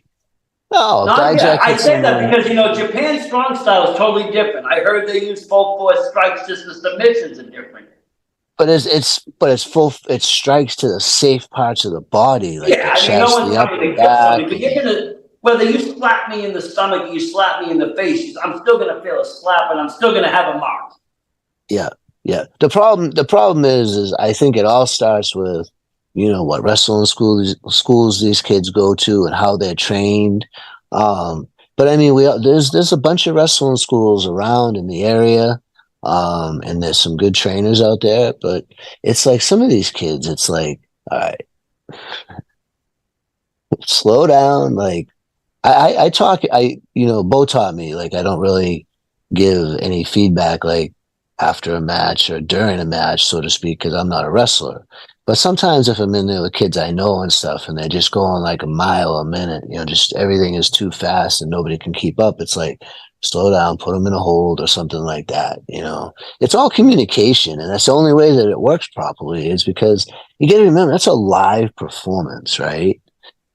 Speaker 2: No,
Speaker 1: I say that because Japan's strong style is totally different. I heard they use full force strikes, just the submissions are different.
Speaker 2: But it strikes to the safe parts of the body, like
Speaker 1: yeah,
Speaker 2: the chest,
Speaker 1: no one's
Speaker 2: the
Speaker 1: coming to kill somebody. But you're gonna, whether you slap me in the stomach or you slap me in the face, I'm still gonna feel a slap and I'm still gonna have a mark.
Speaker 2: Yeah. The problem is I think it all starts with what wrestling schools these kids go to and how they're trained. But I mean, there's a bunch of wrestling schools around in the area. And there's some good trainers out there, but it's like some of these kids, it's like, all right, slow down. Like Bo taught me, like, I don't really give any feedback, like after a match or during a match, so to speak, because I'm not a wrestler. But sometimes if I'm in there with kids I know and stuff, and they're just going like a mile a minute, just everything is too fast and nobody can keep up. It's like, slow down, put them in a hold or something like that. It's all communication. And that's the only way that it works properly is because you got to remember that's a live performance, right?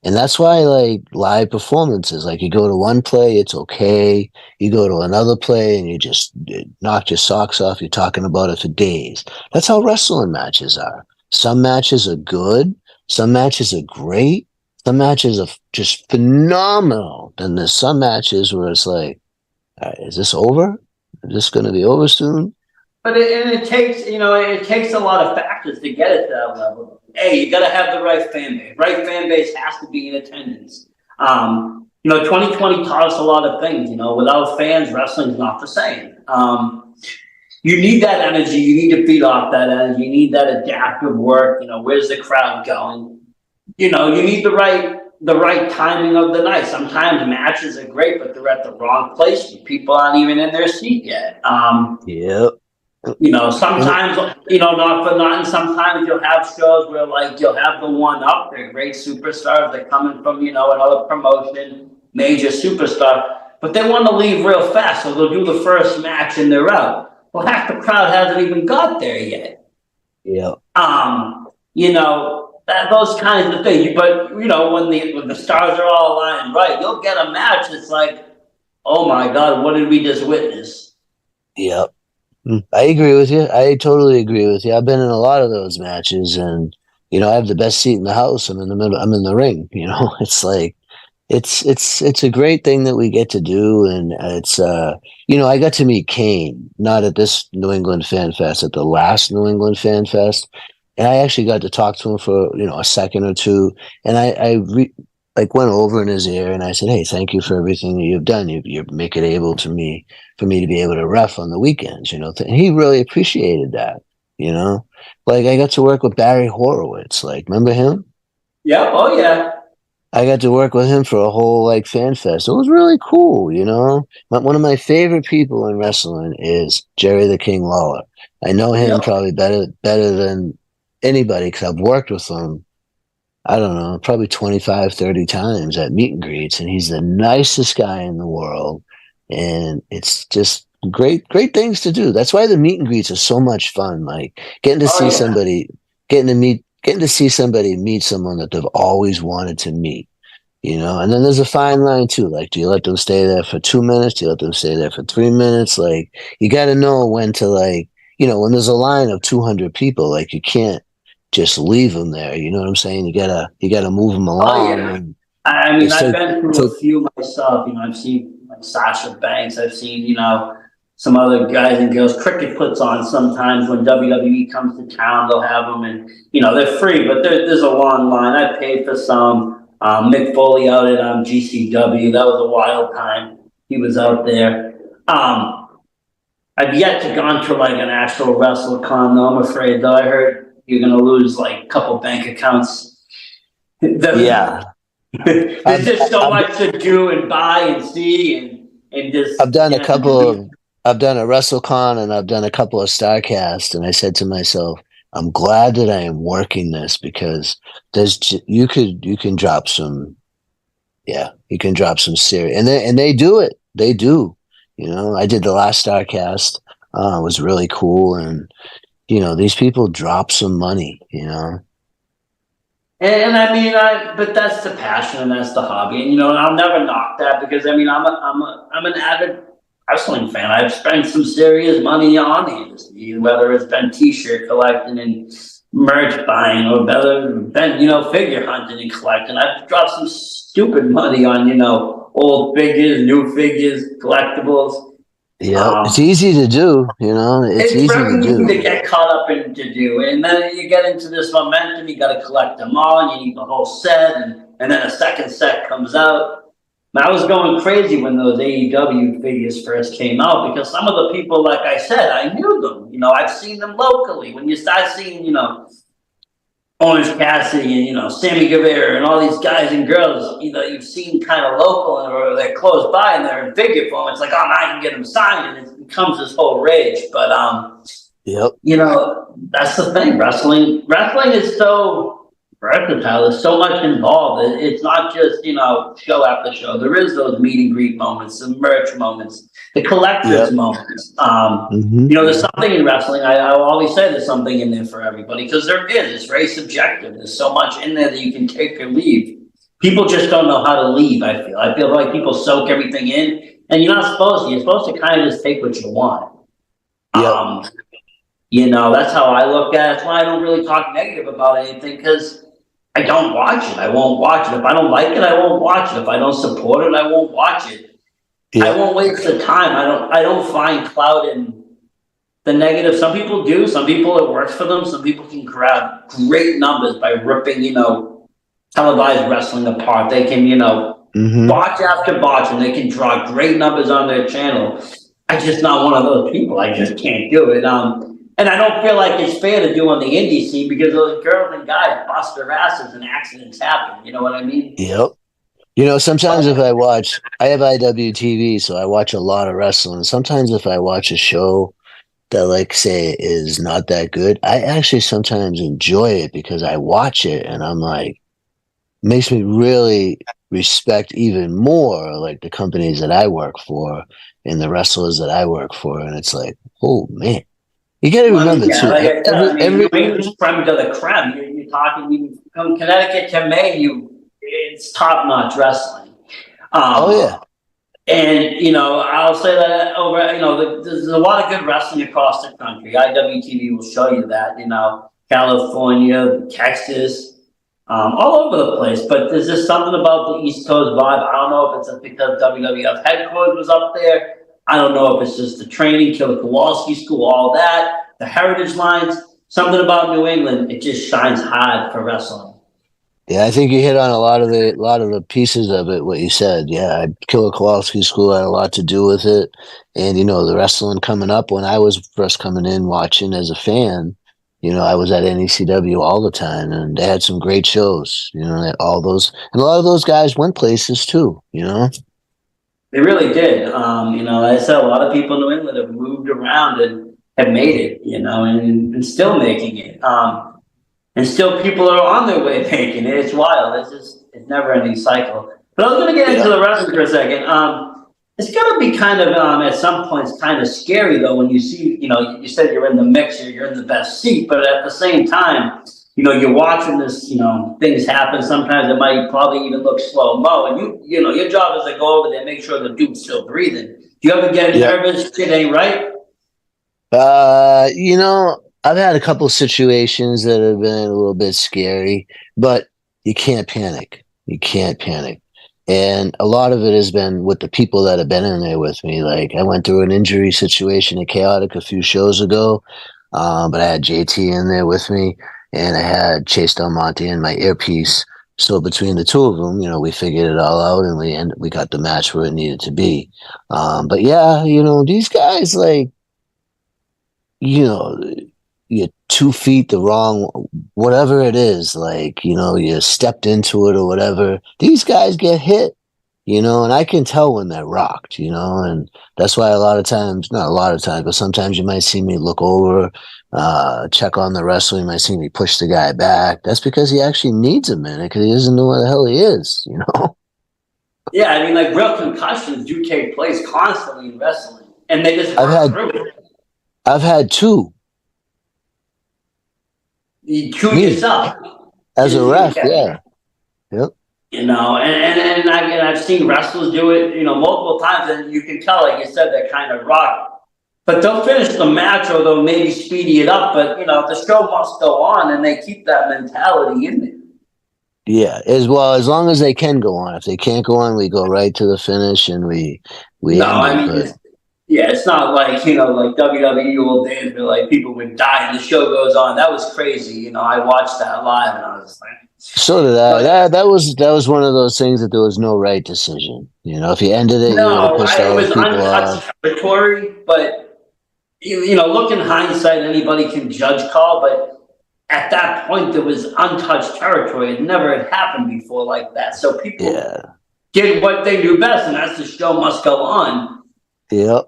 Speaker 2: And that's why like live performances, like you go to one play, it's okay. You go to another play and you just knock your socks off. You're talking about it for days. That's how wrestling matches are. Some matches are good. Some matches are great. Some matches are just phenomenal. Then there's some matches where it's like, is this over? Is this going to be over soon?
Speaker 1: But it takes a lot of factors to get it to that level. Hey, you got to have the right fan base. Right fan base has to be in attendance. 2020 taught us a lot of things. Without fans, wrestling's not the same. You need that energy. You need to feed off that energy. You need that adaptive work. Where's the crowd going? You need the right timing of the night. Sometimes matches are great, but they're at the wrong place. People aren't even in their seat yet.
Speaker 2: Yep.
Speaker 1: Sometimes, not for nothing, sometimes you'll have shows where like you'll have the one up, they're great superstars, they're coming from, another promotion, major superstar, but they want to leave real fast, so they'll do the first match and they're out. Well, half the crowd hasn't even got there yet.
Speaker 2: Yeah.
Speaker 1: Those kinds of things. But when the stars are all aligned right, you'll get a match. It's like, oh my God, what did we just witness?
Speaker 2: Yep. I agree with you. I totally agree with you. I've been in a lot of those matches, and I have the best seat in the house. I'm in the middle. I'm in the ring. It's like it's a great thing that we get to do, and it's I got to meet Kane, not at this New England Fan Fest, at the last New England Fan Fest. And I actually got to talk to him for, a second or two. And I went over in his ear and I said, hey, thank you for everything that you've done. You make it able for me to be able to ref on the weekends, and he really appreciated that, Like I got to work with Barry Horowitz. Like, remember him?
Speaker 1: Yeah. Oh, yeah.
Speaker 2: I got to work with him for a whole fan fest. It was really cool, One of my favorite people in wrestling is Jerry the King Lawler. I know him probably better than anybody because I've worked with him, I don't know, probably 25, 30 times at meet and greets, and he's the nicest guy in the world. And it's just great things to do. That's why the meet and greets are so much fun. Like getting to
Speaker 1: Oh,
Speaker 2: see
Speaker 1: yeah.
Speaker 2: somebody, getting to see somebody meet someone that they've always wanted to meet. And then there's a fine line too. Like, do you let them stay there for 2 minutes? Do you let them stay there for 3 minutes? Like, you got to know when to when there's a line of 200 people, like you can't just leave them there. You know what I'm saying? You gotta move them
Speaker 1: Oh,
Speaker 2: along.
Speaker 1: yeah.
Speaker 2: And
Speaker 1: I mean,
Speaker 2: it's
Speaker 1: I've
Speaker 2: so,
Speaker 1: been through
Speaker 2: so
Speaker 1: a few myself. I've seen like Sasha Banks. I've seen, some other guys and girls. Cricket puts on sometimes when WWE comes to town. They'll have them, and they're free, but there's a long line. I paid for some. Mick Foley out at GCW. That was a wild time. He was out there. I've yet to gone to like an actual WrestleCon though. I'm afraid though. I heard you're gonna lose like a couple bank accounts.
Speaker 2: yeah,
Speaker 1: There's
Speaker 2: I've,
Speaker 1: just so
Speaker 2: I've
Speaker 1: much to do and buy and see and just
Speaker 2: I've done a couple of I've done a WrestleCon and I've done a couple of Starcast, and I said to myself, I'm glad that I am working this because you can drop some, yeah, you can drop some serious, and they do it. They do. I did the last Starcast. It was really cool, and these people drop some money.
Speaker 1: and I mean but that's the passion and that's the hobby and I'll never knock that because I mean I'm an avid wrestling fan. I've spent some serious money on the industry, whether it's been t-shirt collecting and merch buying or whether it's been figure hunting and collecting. I've dropped some stupid money on old figures, new figures, collectibles.
Speaker 2: Yeah, it's
Speaker 1: Um,
Speaker 2: easy to do. It's
Speaker 1: it's
Speaker 2: easy to
Speaker 1: very easy
Speaker 2: do.
Speaker 1: to get caught up in to do, and then you get into this momentum. You got to collect them all, and you need the whole set, and then a second set comes out. And I was going crazy when those AEW figures first came out because some of the people, like I said, I knew them. I've seen them locally. When you start seeing, Orange Cassidy and Sammy Guevara and all these guys and girls, you've seen kind of local or they're close by and they're in figure form. It's like, oh, now I can get them signed, and it becomes this whole rage. But
Speaker 2: Yep.
Speaker 1: that's the thing. Wrestling is so versatile. There's so much involved. It's not just show after show. There is those meet and greet moments, the merch moments, the collectors
Speaker 2: Yep.
Speaker 1: moments.
Speaker 2: Hmm.
Speaker 1: There's something in wrestling. I always say there's something in there for everybody because there is. It's very subjective. There's so much in there that you can take or leave. People just don't know how to leave. I feel like people soak everything in, and you're not supposed to. You're supposed to kind of just take what you want.
Speaker 2: Yep.
Speaker 1: That's how I look at it. That's why I don't really talk negative about anything because I don't watch it. I won't watch it. If I don't like it, I won't watch it. If I don't support it, I won't watch it. I
Speaker 2: Yep.
Speaker 1: won't waste the time. I don't find clout in the negative. Some people do. Some people it works for them. Some people can grab great numbers by ripping, televised wrestling apart. They can,
Speaker 2: Hmm.
Speaker 1: botch after botch, and they can draw great numbers on their channel. I'm just not one of those people. I just can't do it. And I don't feel like it's fair to do on the indie scene because those girls and guys bust their asses and accidents happen. You know what I mean?
Speaker 2: Yep. Sometimes if I have IWTV, so I watch a lot of wrestling. Sometimes if I watch a show that, like, say, is not that good, I actually sometimes enjoy it because I watch it and I'm like, makes me really respect even more like the companies that I work for and the wrestlers that I work for. And it's like, oh man, you got to
Speaker 1: Well, I mean,
Speaker 2: remember
Speaker 1: yeah,
Speaker 2: too,
Speaker 1: like I said, I mean, New
Speaker 2: every,
Speaker 1: England's creme de la creme. You're talking even from Connecticut to Maine, it's top notch wrestling.
Speaker 2: oh
Speaker 1: Um,
Speaker 2: yeah,
Speaker 1: and I'll say that over, there's a lot of good wrestling across the country. IWTV will show you that. California, Texas, all over the place. But there's just something about the East Coast vibe. I don't know if it's because WWF headquarters was up there. I don't know if it's just the training, Killer Kowalski School, all that, the heritage lines. Something about New England, it just shines hard for wrestling.
Speaker 2: yeah. I think you hit on a lot of the pieces of it. What you said, yeah. Killer Kowalski School had a lot to do with it, and the wrestling coming up when I was first coming in watching as a fan. I was at NECW all the time, and they had some great shows. All those, and a lot of those guys went places too.
Speaker 1: They really did. Like I said, a lot of people in New England have moved around and have made it, and still making it. And still people are on their way making it. It's wild. It's never ending cycle. But I was going to get into
Speaker 2: Yeah.
Speaker 1: the wrestling for a second. It's gotta be kind of, at some points, kind of scary though, when you see, you said you're in the mix, you're in the best seat, but at the same time, you're watching this, things happen. Sometimes it might probably even look slow-mo, and your job is to go over there, make sure the dude's still breathing. Do you ever get nervous? Shit ain't right?
Speaker 2: I've had a couple situations that have been a little bit scary, but you can't panic. You can't panic. And a lot of it has been with the people that have been in there with me. Like I went through an injury situation at Chaotic a few shows ago, but I had JT in there with me, and I had Chase Del Monte in my earpiece. So between the two of them, we figured it all out, and we got the match where it needed to be. But yeah, these guys, like, you're 2 feet the wrong, whatever it is, like, you stepped into it or whatever. These guys get hit, and I can tell when they're rocked, and that's why a lot of times, not a lot of times, but sometimes you might see me look over, check on the wrestler. You might see me push the guy back. That's because he actually needs a minute because he doesn't know where the hell he is,
Speaker 1: Yeah, I mean, like, real concussions do take place constantly in wrestling, and they just work through it.
Speaker 2: I've had two.
Speaker 1: You chew yourself
Speaker 2: as a ref, yeah. Yep.
Speaker 1: And I've seen wrestlers do it, multiple times, and you can tell, like you said, they're kind of rocked. But they'll finish the match, or they'll maybe speedy it up. But the show must go on, and they keep that mentality in there.
Speaker 2: Yeah, as long as they can go on. If they can't go on, we go right to the finish, and we. No,
Speaker 1: I mean, it's not like like WWE old days where like people would die and the show goes on. That was crazy. I watched that live, and I was like,
Speaker 2: so did I. That was one of those things that there was no right decision. If you ended it, you would have pissed all the people off.
Speaker 1: Territory, but look in hindsight, anybody can judge call, but at that point there was untouched territory. It never had happened before like that. So people did what they do best, and that's the show must go on.
Speaker 2: Yep.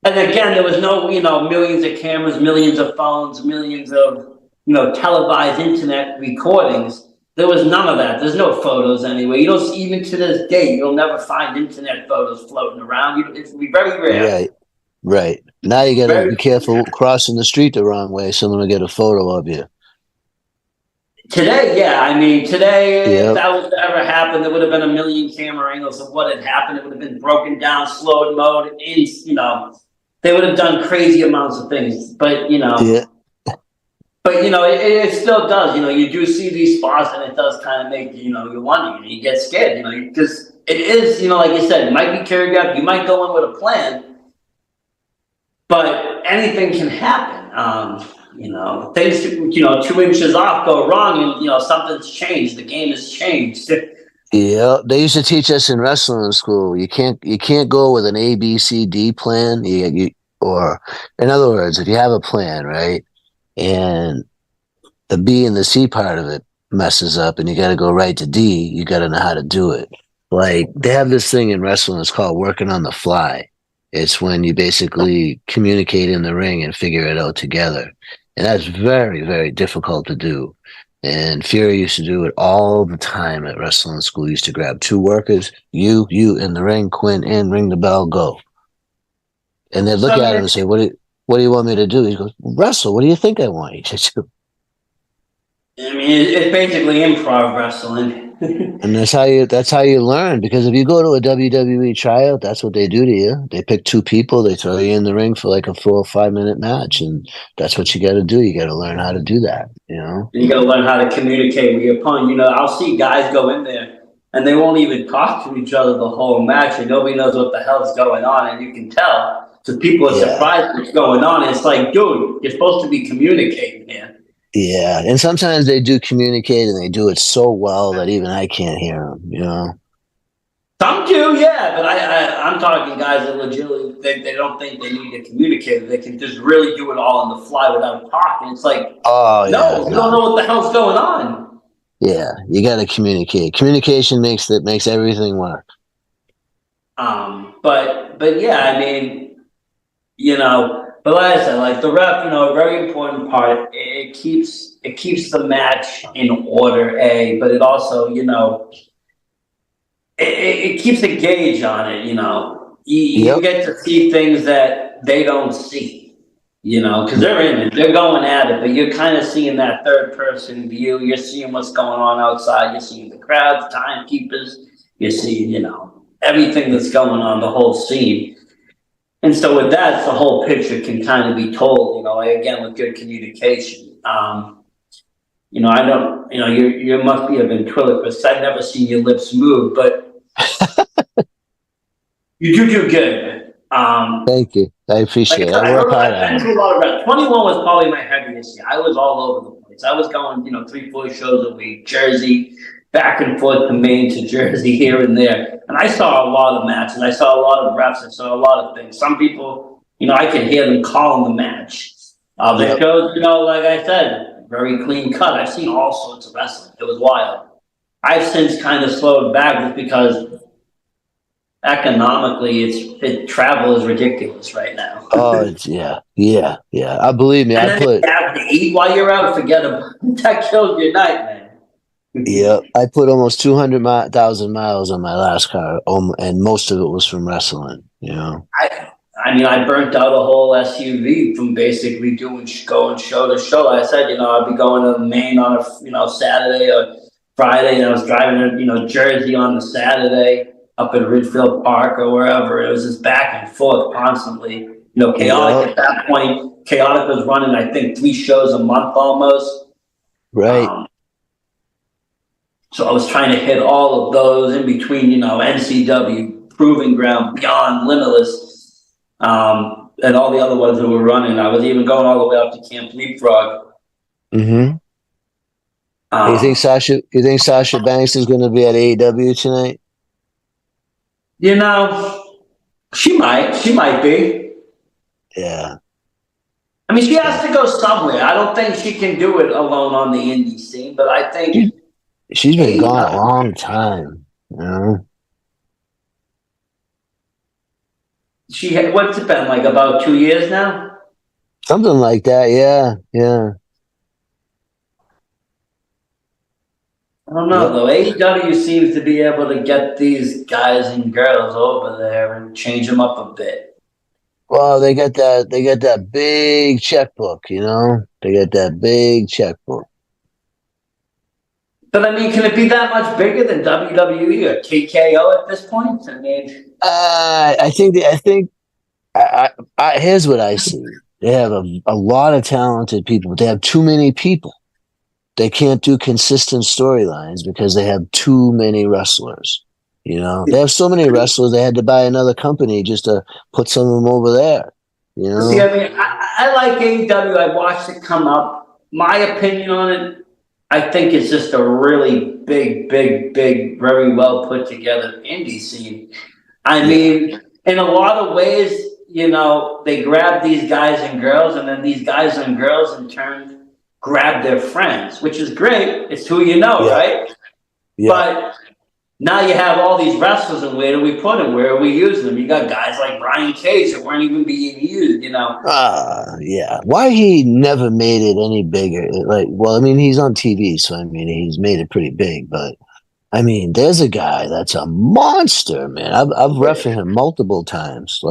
Speaker 1: And again, there was no, millions of cameras, millions of phones, millions of, televised internet recordings. There was none of that. There's no photos anyway. You don't, even to this day, you'll never find internet photos floating around. It's very rare.
Speaker 2: Right. Now you got to be careful crossing the street the wrong way. Someone will get a photo of you.
Speaker 1: Today, yeah. I mean, today, if that was to ever happen, there would have been a million camera angles of what had happened. It would have been broken down, slowed mode, they would have done crazy amounts of things. But, but, it still does. You do see these spots, and it does kind of make, you wonder, you get scared, because it is, like you said, it might be choreographed. You might go in with a plan, but anything can happen. Things, 2 inches off go wrong, and, something's changed. The game has changed.
Speaker 2: Yeah, they used to teach us in wrestling school. You can't go with an A, B, C, D plan. Or in other words, if you have a plan, right, and the B and the C part of it messes up, and you got to go right to D, you got to know how to do it. Like they have this thing in wrestling. It's called working on the fly. It's when you basically communicate in the ring and figure it out together, and that's very, very difficult to do. And Fury used to do it all the time at wrestling school. He used to grab 2 workers, you in the ring, Quinn in, ring the bell, go. And they'd look at him and say, what do you want me to do? He goes, wrestle. What do you think I want you to do?
Speaker 1: I mean, it's basically improv wrestling.
Speaker 2: And that's how you learn. Because if you go to a WWE tryout, that's what they do to you. They pick 2 people, they throw you in the ring for like a 4 or 5 minute match, and that's what you got to do. You got to learn how to do that.
Speaker 1: You got to learn how to communicate with your opponent. I'll see guys go in there and they won't even talk to each other the whole match, and nobody knows what the hell's going on, and you can tell. So people are surprised what's going on. It's like, dude, you're supposed to be communicating, man.
Speaker 2: Yeah, and sometimes they do communicate, and they do it so well that even I can't hear them.
Speaker 1: Some do, yeah, but I'm talking guys that legitimately they don't think they need to communicate. They can just really do it all on the fly without talking. It's like, you don't know what the hell's going on.
Speaker 2: Yeah, you got to communicate. Communication makes everything work.
Speaker 1: But yeah, I mean, but like I said, like the ref, a very important part. It keeps the match in order, but it also, it keeps a gauge on it, you
Speaker 2: Yep.
Speaker 1: get to see things that they don't see, because they're in it, they're going at it, but you're kind of seeing that third person view. You're seeing what's going on outside. You're seeing the crowds, timekeepers. You're seeing, everything that's going on, the whole scene. And so with that, the whole picture can kind of be told, like, again, with good communication. I don't, you must be a ventriloquist. I've never seen your lips move, but you do good.
Speaker 2: Thank you. I appreciate it. I work hard on
Speaker 1: I've
Speaker 2: it.
Speaker 1: been to a lot of reps. 21 was probably my heaviest year. I was all over the place. I was going, 3-4 shows a week, Jersey, back and forth to Maine to Jersey, here and there. And I saw a lot of matches. I saw a lot of reps. I saw a lot of things. Some people, I could hear them calling the match. The shows, like I said, very clean cut. I've seen all sorts of wrestling. It was wild. I've since kind of slowed back just because economically travel is ridiculous right now.
Speaker 2: Oh, yeah. I believe me.
Speaker 1: And
Speaker 2: I
Speaker 1: then
Speaker 2: put
Speaker 1: you have to eat while you're out. Forget about it. That kills your night, man.
Speaker 2: I put almost 200,000 miles on my last car, and most of it was from wrestling.
Speaker 1: I burnt out a whole SUV from basically going show to show. Like I said, I'd be going to Maine on a Saturday or Friday, and I was driving to Jersey on the Saturday up at Ridgefield Park or wherever. It was just back and forth constantly. Chaotic at that point. Chaotic was running, I think, 3 shows a month almost.
Speaker 2: Right.
Speaker 1: So I was trying to hit all of those in between, NCW, Proving Ground, Beyond, Limitless, and all the other ones that were running. I was even going all the way up to Camp Leapfrog.
Speaker 2: Mm-hmm. You think Sasha Banks is going to be at AEW tonight?
Speaker 1: She might be.
Speaker 2: Yeah.
Speaker 1: I mean, she has to go somewhere. I don't think she can do it alone on the indie scene, but I think
Speaker 2: she's been gone a long time.
Speaker 1: What's it been, like about 2 years now?
Speaker 2: Something like that. Yeah.
Speaker 1: I don't know though. AEW seems to be able to get these guys and girls over there and change them up a bit.
Speaker 2: Well, they got that big checkbook, They got that big checkbook.
Speaker 1: But I mean, can it be that much bigger than WWE or TKO at this point? I mean,
Speaker 2: I think here's what I see. They have a lot of talented people. But they have too many people. They can't do consistent storylines because they have too many wrestlers. They have so many wrestlers. They had to buy another company just to put some of them over there.
Speaker 1: See, I mean, I like AEW. I watched it come up. My opinion on it, I think it's just a really big, very well put together indie scene. I mean, in a lot of ways, they grab these guys and girls, and then these guys and girls in turn grab their friends, which is great. It's who right? Yeah. But now you have all these wrestlers, and where do we put them? Where are we using them? You got guys like Brian Cage that weren't even being used,
Speaker 2: Yeah. Why he never made it any bigger? He's on TV, so he's made it pretty big. But there's a guy that's a monster, man. I've referenced him multiple times.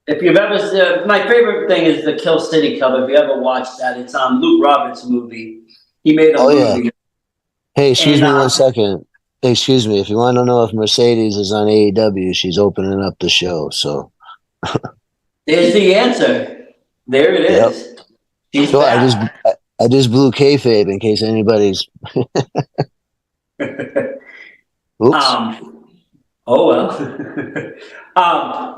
Speaker 1: If you've ever, my favorite thing is the Kill City Club. If you ever watched that, it's on Luke Roberts' movie. He made a movie.
Speaker 2: Yeah. Hey, excuse me 1 second. Hey, excuse me. If you want to know if Mercedes is on AEW, she's opening up the show. So
Speaker 1: there's the answer. There it is. Yep. She's back.
Speaker 2: I just blew kayfabe in case anybody's. Oops.
Speaker 1: Oh well.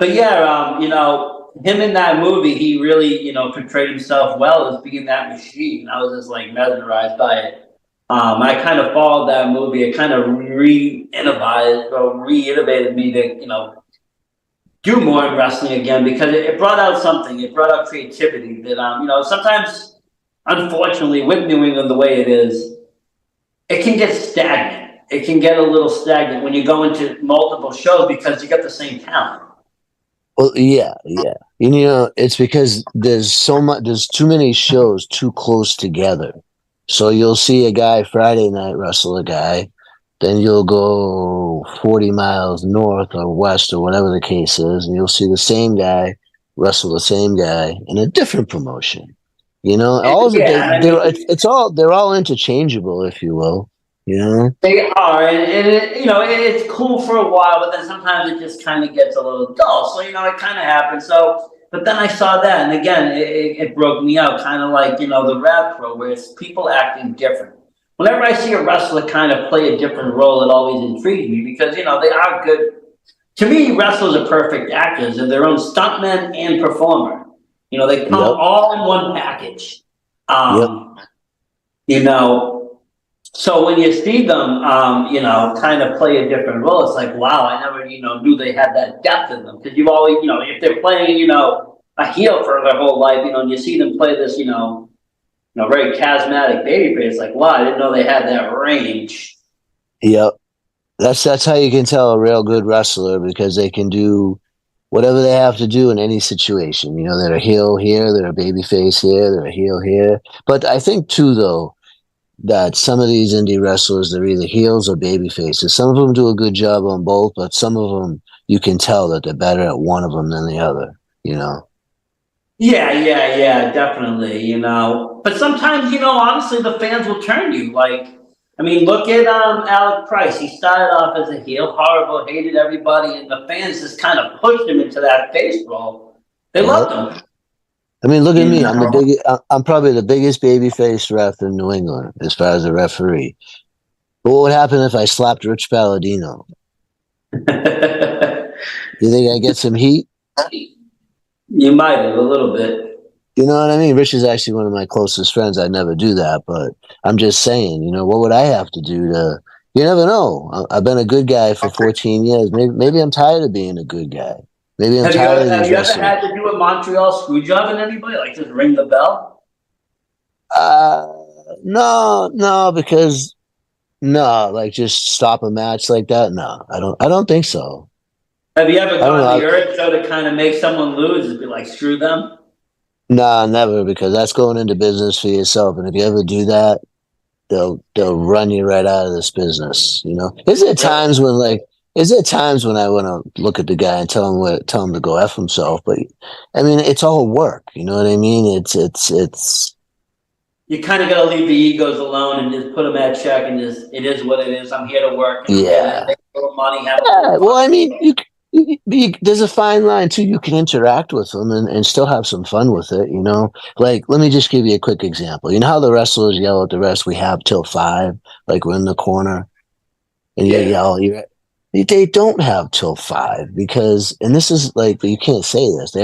Speaker 1: But yeah, him in that movie, he really, portrayed himself well as being that machine. I was just mesmerized by it. I kind of followed that movie. It kind of reiterated me to, do more in wrestling again because it brought out something. It brought out creativity that, sometimes, unfortunately, with New England the way it is, it can get stagnant. It can get a little stagnant when you go into multiple shows because you got the same talent.
Speaker 2: Well, yeah. It's because there's too many shows too close together. So you'll see a guy Friday night wrestle a guy, then you'll go 40 miles north or west or whatever the case is, and you'll see the same guy wrestle the same guy in a different promotion. You know, all the
Speaker 1: Yeah, I
Speaker 2: they're
Speaker 1: mean,
Speaker 2: it's all they're all interchangeable, if you will. You know.
Speaker 1: they are, and it, it's cool for a while, but then sometimes it just kind of gets a little dull. So it kind of happens. So, but then I saw that, and again, it broke me out, kind of like the Rad Pro, where it's people acting different. Whenever I see a wrestler kind of play a different role, it always intrigues me because they are good. To me, wrestlers are perfect actors. They're their own stuntman and performer. They come
Speaker 2: Yep.
Speaker 1: all in one package.
Speaker 2: Yep.
Speaker 1: You know, so when you see them, kind of play a different role, it's like, wow, I never, knew they had that depth in them. Because you've always, if they're playing, a heel for their whole life, and you see them play this, very charismatic babyface, like, wow, I didn't know they had that range.
Speaker 2: Yep. That's how you can tell a real good wrestler, because they can do whatever they have to do in any situation. They're a heel here, they're a baby face here, they're a heel here. But I think too, though, that some of these indie wrestlers, they're either heels or baby faces. Some of them do a good job on both, but some of them, you can tell that they're better at one of them than the other.
Speaker 1: Yeah, definitely, But sometimes, honestly, the fans will turn you. Like, I mean, look at Alec Price. He started off as a heel, horrible, hated everybody, and the fans just kind of pushed him into that face role. They loved him.
Speaker 2: I mean, look at me. I'm probably the biggest babyface ref in New England as far as a referee. But what would happen if I slapped Rich Palladino? You think I get some heat?
Speaker 1: You might have a little bit.
Speaker 2: You know what I mean? Rich is actually one of my closest friends. I'd never do that, but I'm just saying, what would I have to do to? You never know. I've been a good guy for 14 years. Maybe I'm tired of being a good guy. Maybe I'm tired of
Speaker 1: Have you ever had to do a Montreal screw jobbing anybody? Like just ring the bell?
Speaker 2: No, because no, like just stop a match like that. No, I don't think so.
Speaker 1: Have you ever gone to the Earth Show to kind of make someone lose and be like, screw them?
Speaker 2: Nah, never, because that's going into business for yourself. And if you ever do that, they'll run you right out of this business. Is there times when I want to look at the guy and tell him to go F himself? But I mean, it's all work. You know what I mean? It's.
Speaker 1: You kind of got to leave the egos alone and just put them at check and just, it is what it is. I'm here to work.
Speaker 2: Yeah.
Speaker 1: Make a little money.
Speaker 2: Well, I mean, there's a fine line too. You can interact with them and still have some fun with it. Like, let me just give you a quick example. You know how the wrestlers yell at the rest, "We have till 5," like we're in the corner, and you yell, they don't have till 5 because, and this is like, you can't say this.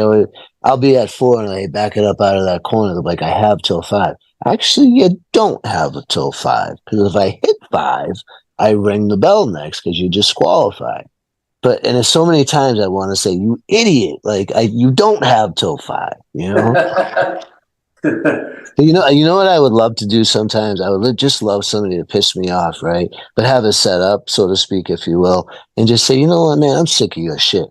Speaker 2: I'll be at 4 and they back it up out of that corner. They're like, I have till 5. Actually, you don't have till 5, because if I hit 5, I ring the bell next because you disqualified. And there's so many times I want to say, you idiot, like you don't have till 5, You know what I would love to do sometimes? I would just love somebody to piss me off, right? But have it set up, so to speak, if you will, and just say, you know what, man, I'm sick of your shit.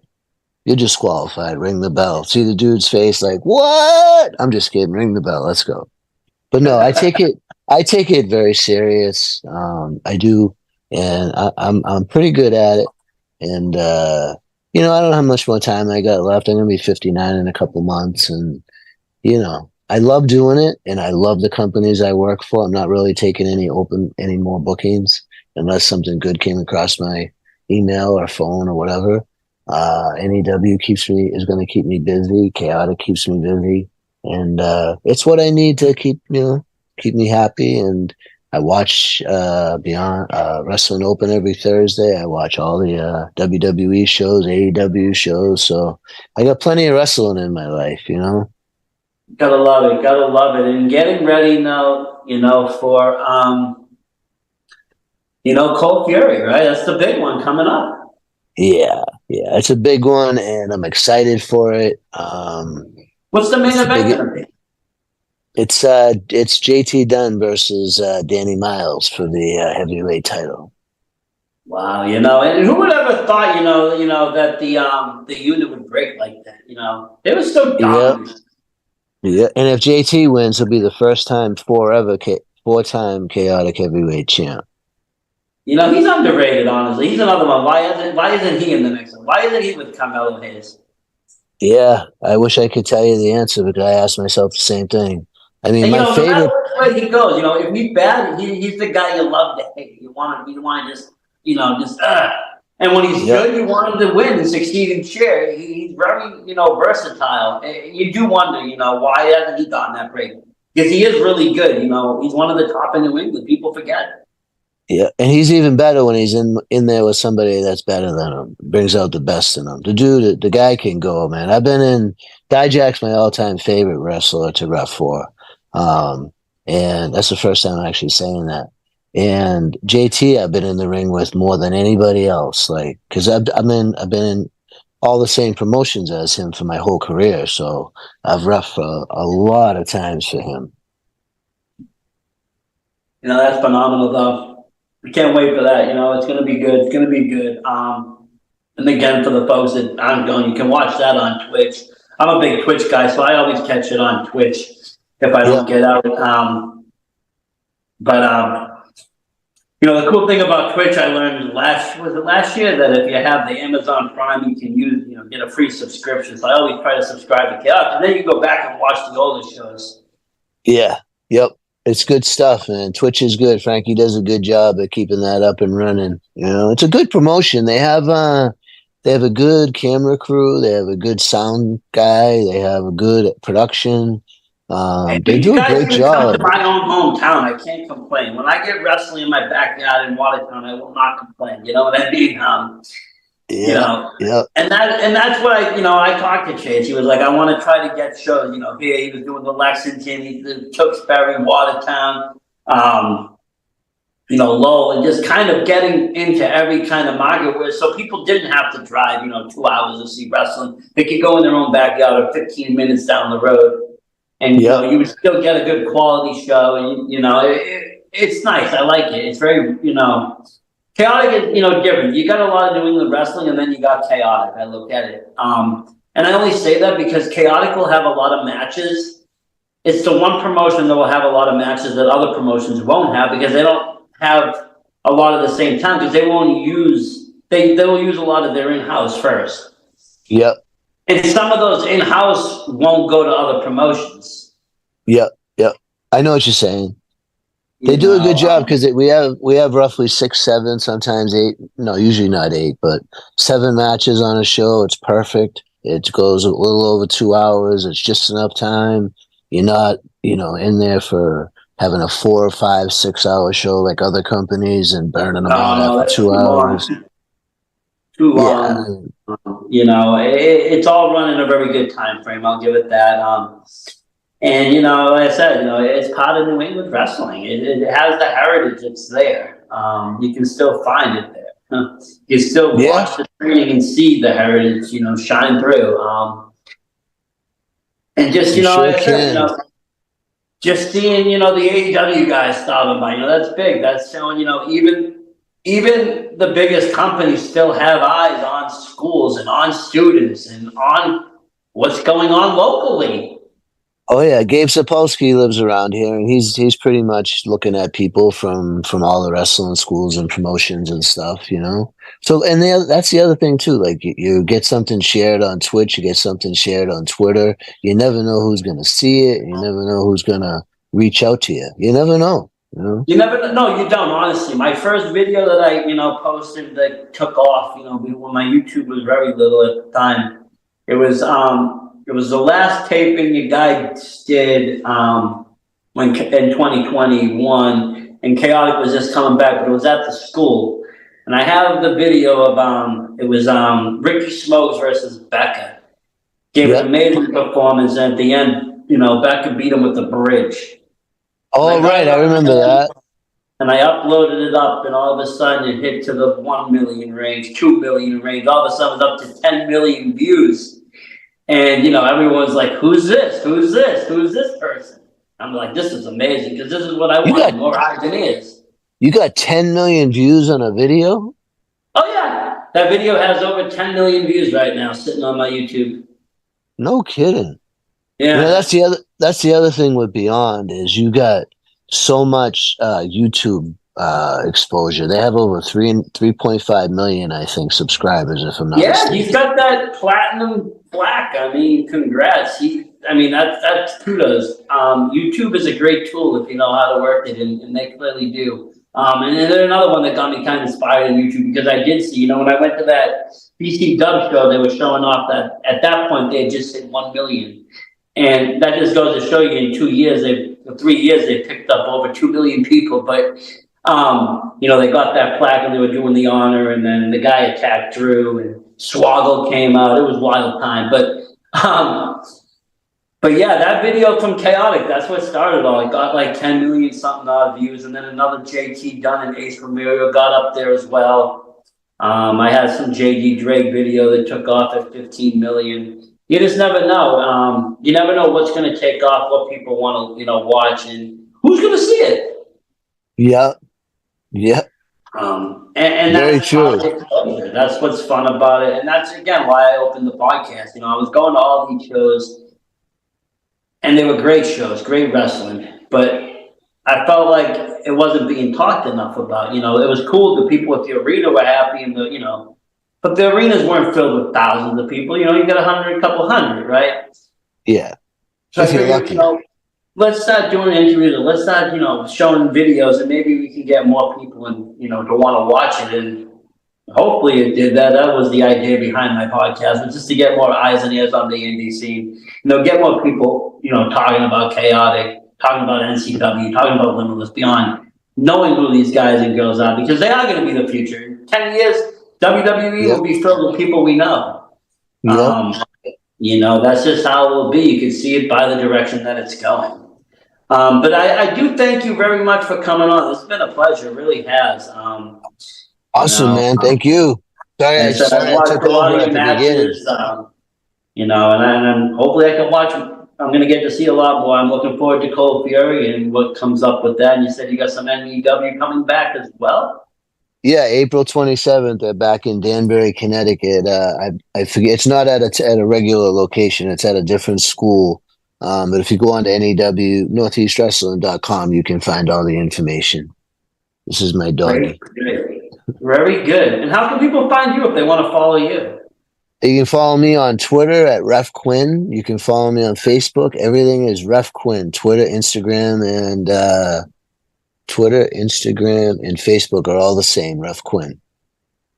Speaker 2: You're disqualified. Ring the bell. See the dude's face, like, what? I'm just kidding. Ring the bell. Let's go. But no, I take it very serious. I do, and I'm pretty good at it. And I don't know how much more time I got left. I'm gonna be 59 in a couple months, and I love doing it, and I love the companies I work for. I'm not really taking any more bookings unless something good came across my email or phone or whatever. NEW is going to keep me busy. Chaotic keeps me busy, and it's what I need to keep me happy. And I watch Beyond Wrestling Open every Thursday. I watch all the WWE shows, AEW shows. So I got plenty of wrestling in my life,
Speaker 1: Gotta love it. And getting ready now, for Cold Fury, right? That's the big one coming up.
Speaker 2: Yeah, it's a big one, and I'm excited for it.
Speaker 1: What's the main event gonna be?
Speaker 2: It's JT Dunn versus Danny Miles for the heavyweight title.
Speaker 1: Wow, and who would ever thought, that the unit would break like that? They were so dominant.
Speaker 2: Yeah, and if JT wins, he'll be the first time four-time chaotic heavyweight champ.
Speaker 1: You know, he's underrated, honestly. He's another one. Why isn't he in the mix? Why isn't he with Carmelo Hayes?
Speaker 2: Yeah, I wish I could tell you the answer, but I asked myself the same thing. I mean,
Speaker 1: And you
Speaker 2: my
Speaker 1: know, no matter
Speaker 2: favorite.
Speaker 1: which way he goes, you know, if he's bad, he's the guy you love to hate. You want to just, And when he's
Speaker 2: Yep.
Speaker 1: good, you want him to win and succeed and cheer. He's very, versatile. You do wonder, why hasn't he gotten that break? Because he is really good. You know, he's one of the top in New England. People forget.
Speaker 2: Yeah, and he's even better when he's in there with somebody that's better than him. Brings out the best in him. The guy can go, man. I've been in Dijak's my all-time favorite wrestler to ref for, and that's the first time I'm actually saying that. And JT, I've been in the ring with more than anybody else, like because I've been in all the same promotions as him for my whole career, so I've ref a lot of times for him.
Speaker 1: You know, that's phenomenal, though. I can't wait for that. You know, it's going to be good. It's going to be good. And again, for the folks that aren't going, you can watch that on Twitch. I'm a big Twitch guy, so I always catch it on Twitch if I don't
Speaker 2: Yeah,
Speaker 1: get out. But the cool thing about Twitch, I learned last year that if you have the Amazon Prime, you can get a free subscription. So I always try to subscribe to Chaos, and then you go back and watch the older shows.
Speaker 2: yeah, yep. It's good stuff, man. Twitch is good. Frankie does a good job at keeping that up and running. You know, it's a good promotion. They have a good camera crew. They have a good sound guy. They have a good production. They
Speaker 1: You
Speaker 2: do a
Speaker 1: guys
Speaker 2: great
Speaker 1: can come to
Speaker 2: job.
Speaker 1: my own hometown. I can't complain. When I get wrestling in my backyard in Watertown, I will not complain. You know what I mean? You
Speaker 2: Yeah,
Speaker 1: know,
Speaker 2: yeah,
Speaker 1: and that's what I talked to Chase. He was like, I want to try to get shows. You know, here he was doing the Lexington, he did Tewksbury, Watertown, Lowell, and just kind of getting into every kind of market where so people didn't have to drive 2 hours to see wrestling. They could go in their own backyard or 15 minutes down the road, and
Speaker 2: yeah.
Speaker 1: you would still get a good quality show. And it's nice. I like it. It's very chaotic is, different. You got a lot of New England wrestling, and then you got chaotic. I look at it. And I only say that because chaotic will have a lot of matches. It's the one promotion that will have a lot of matches that other promotions won't have because they don't have a lot of the same time because they will use a lot of their in-house first.
Speaker 2: Yep,
Speaker 1: And some of those in-house won't go to other promotions.
Speaker 2: yep, yep. I know what you're saying. They
Speaker 1: You
Speaker 2: do a good
Speaker 1: know,
Speaker 2: job because we have roughly 6, 7, sometimes 8. No, usually not 8, but 7 matches on a show. It's perfect. It goes a little over 2 hours. It's just enough time. You're not, in there for having a 4 or 5, 6 hour show like other companies and burning them out
Speaker 1: no,
Speaker 2: after
Speaker 1: that's
Speaker 2: two
Speaker 1: too long.
Speaker 2: hours.
Speaker 1: Too
Speaker 2: Yeah,
Speaker 1: long. It's all run in a very good time frame. I'll give it that. And like I said, it's part of New England wrestling. It has the heritage. It's there. You can still find it there. You still
Speaker 2: yeah,
Speaker 1: watch the training and see the heritage, shine through. And just
Speaker 2: you sure
Speaker 1: like I said,
Speaker 2: can.
Speaker 1: just seeing the AEW guys stopping by, that's big. That's showing even the biggest companies still have eyes on schools and on students and on what's going on locally.
Speaker 2: Oh yeah, Gabe Sapolsky lives around here, and he's pretty much looking at people from all the wrestling schools and promotions and stuff, So, and that's the other thing too. Like you get something shared on Twitch, you get something shared on Twitter. You never know who's gonna see it. You never know who's gonna reach out to you. You never know.
Speaker 1: You never know. You don't, honestly. My first video that I, posted that took off, when my YouTube was very little at the time, it was the last taping you guys did when in 2021, and Chaotic was just coming back, but it was at the school, and I have the video of it was Ricky Smokes versus Becca. Gave an amazing performance, and at the end, Becca beat him with the bridge.
Speaker 2: Oh right, I remember that.
Speaker 1: And I uploaded it up, and all of a sudden it hit to the 1 million range, 2 million range. All of a sudden it was up to 10 million views. And, everyone's like, who's this? Who's this? Who's this person? I'm like, this is amazing because this is what I wanted, more eyes and ears.
Speaker 2: You got 10 million views on a video?
Speaker 1: Oh, yeah. That video has over 10 million views right now sitting on my YouTube.
Speaker 2: No kidding.
Speaker 1: Yeah.
Speaker 2: That's the other thing with Beyond is you got so much YouTube exposure. They have over 3.5 million, I think, subscribers, if I'm not
Speaker 1: Yeah,
Speaker 2: mistaken.
Speaker 1: he's got that platinum plaque. I mean, congrats. That's kudos. YouTube is a great tool if you know how to work it, and they clearly do. And then there's another one that got me kind of inspired in YouTube because I did see, when I went to that BC Dub show, they were showing off that at that point they had just hit 1 million. And that just goes to show you in 3 years, they picked up over 2 million people. But, they got that plaque and they were doing the honor, and then the guy attacked Drew and Swoggle came out. It was wild time. But yeah, that video from Chaotic, that's what started all. It got like 10 million something odd views. And then another JT Dunn and Ace Ramiro got up there as well. I had some JD Drake video that took off at 15 million. You just never know. You never know what's going to take off, what people want to, watch, and who's going to see it.
Speaker 2: Yeah. Yeah.
Speaker 1: And
Speaker 2: Very
Speaker 1: that's
Speaker 2: true.
Speaker 1: That's what's fun about it. And that's, again, why I opened the podcast. I was going to all these shows, and they were great shows, great wrestling. But I felt like it wasn't being talked enough about. It was cool. The people at the arena were happy, and but the arenas weren't filled with thousands of people. You got 100, a couple hundred, right?
Speaker 2: Yeah.
Speaker 1: So I figured, let's start doing interviews, and let's start, showing videos, and maybe we can get more people and, to want to watch it. And hopefully it did that. That was the idea behind my podcast, was just to get more eyes and ears on the indie scene. Get more people, talking about Chaotic, talking about NCW, talking about Limitless Beyond, knowing who these guys and girls are, because they are going to be the future. In 10 years, WWE will be filled with people we know. That's just how it will be. You can see it by the direction that it's going. But I do thank you very much for coming on. This has been a pleasure. It really has.
Speaker 2: Awesome, man. Thank you. Sorry, I took over at the beginning.
Speaker 1: And hopefully I can watch. I'm going to get to see a lot more. I'm looking forward to Cold Fury and what comes up with that. And you said you got some NEW coming back as well?
Speaker 2: Yeah, April 27th, back in Danbury, Connecticut. I forget, it's not at a regular location. It's at a different school. But if you go on to northeastwrestling.com, you can find all the information. This is my doggy.
Speaker 1: Very good. And how can people find you if they want to follow you?
Speaker 2: You can follow me on Twitter at Ref Quinn. You can follow me on Facebook. Everything is Ref Quinn. Twitter, Instagram, and Facebook are all the same. Ref Quinn.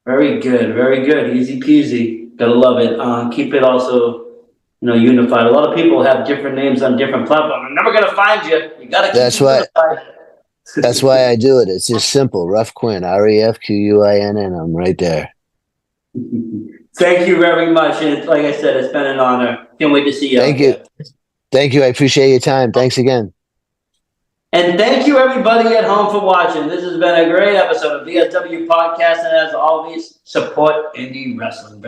Speaker 1: Very good. Very good. Easy peasy. Gotta love it. Keep it also, unified. A lot of people have different names on different platforms. I'm never gonna find you. You gotta keep it unified.
Speaker 2: That's why I do it. It's just simple. Ref Quinn. REFQUINN. I'm right there.
Speaker 1: Thank you very much. And like I said, it's been an honor. Can't wait to see you.
Speaker 2: Thank you. Thank you. I appreciate your time. Thanks again.
Speaker 1: And thank you, everybody at home, for watching. This has been a great episode of VSW Podcast. And as always, support indie wrestling.